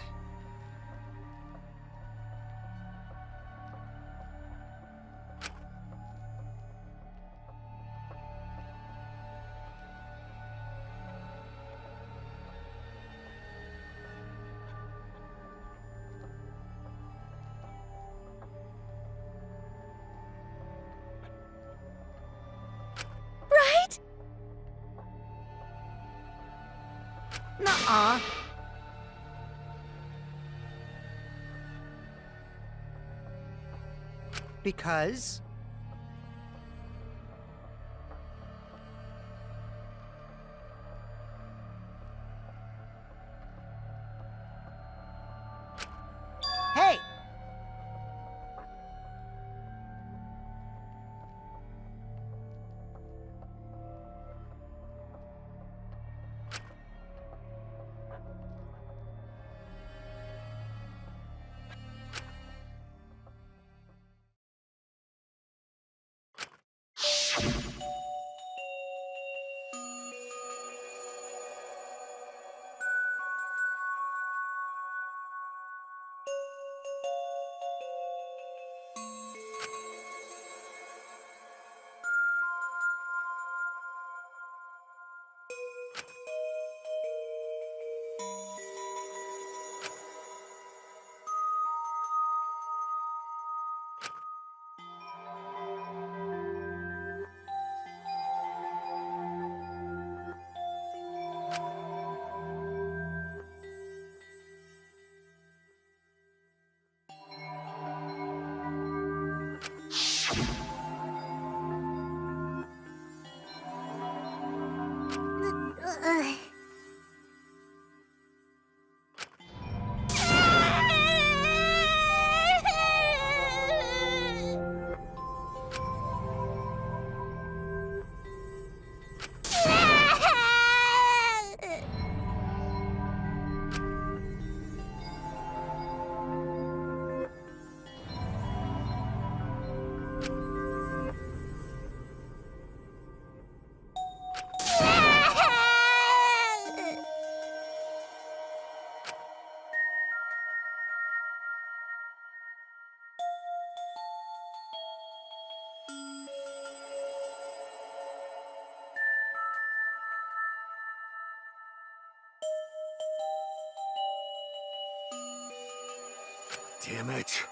Right? Nuh-uh. Because... Hey! Damn it.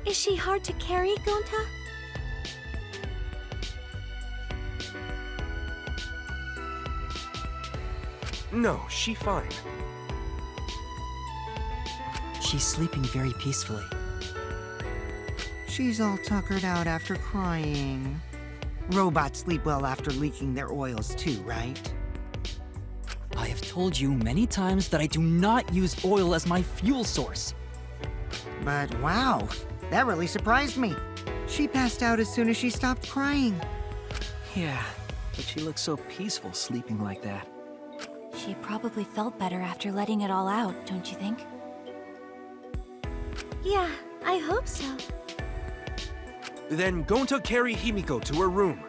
Is she hard to carry, Gonta? No, she fine. She's sleeping very peacefully. She's all tuckered out after crying. Robots sleep well after leaking their oils too, right? I have told you many times that I do not use oil as my fuel source. But wow, that really surprised me. She passed out as soon as she stopped crying. Yeah, but she looks so peaceful sleeping like that. She probably felt better after letting it all out, don't you think? Yeah, I hope so. Then Gonta carry Himiko to her room.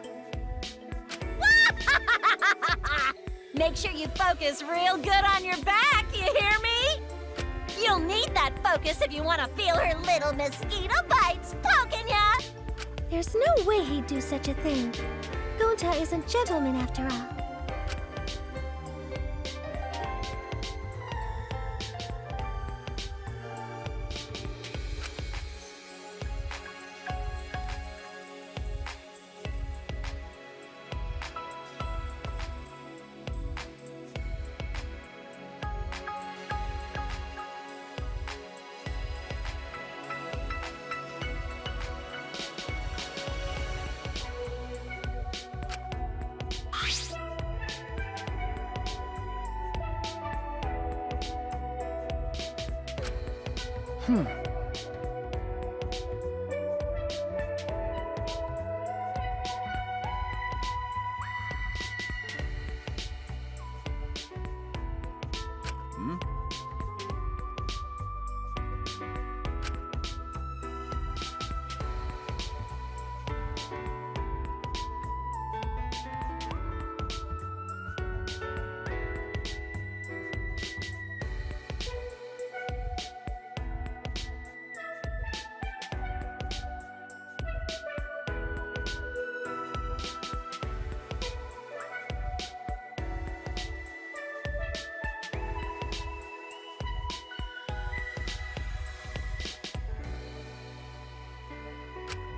Make sure you focus real good on your back, you hear me? You'll need that focus if you want to feel her little mosquito bites poking ya! There's no way he'd do such a thing. Gonta is a gentleman after all.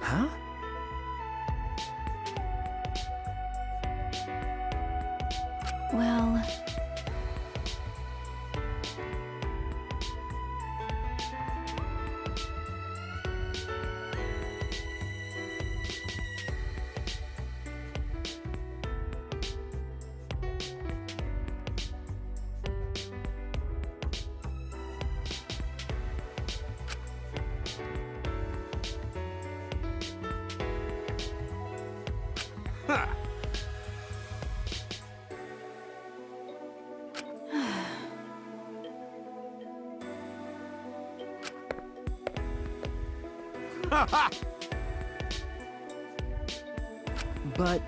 Huh? Well... But...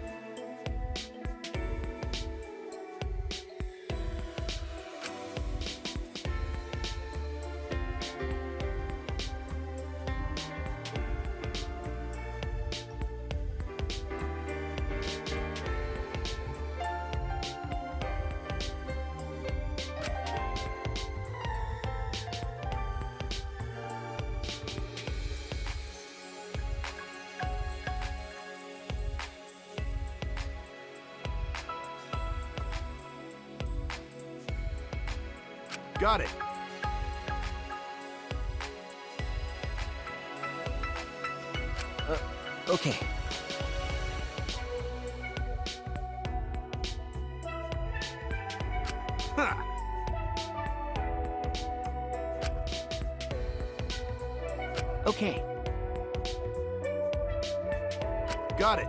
Got it. Okay. Huh. Okay. Got it.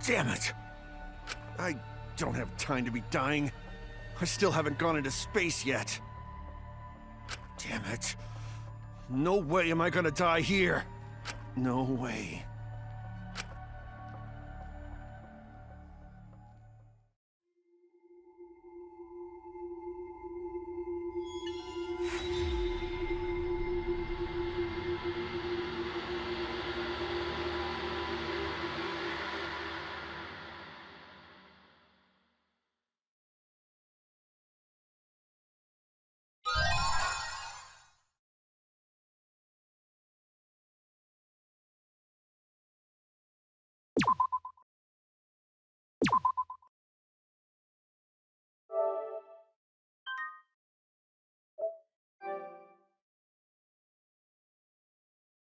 Damn it! I don't have time to be dying. I still haven't gone into space yet. Damn it. No way am I gonna die here. No way.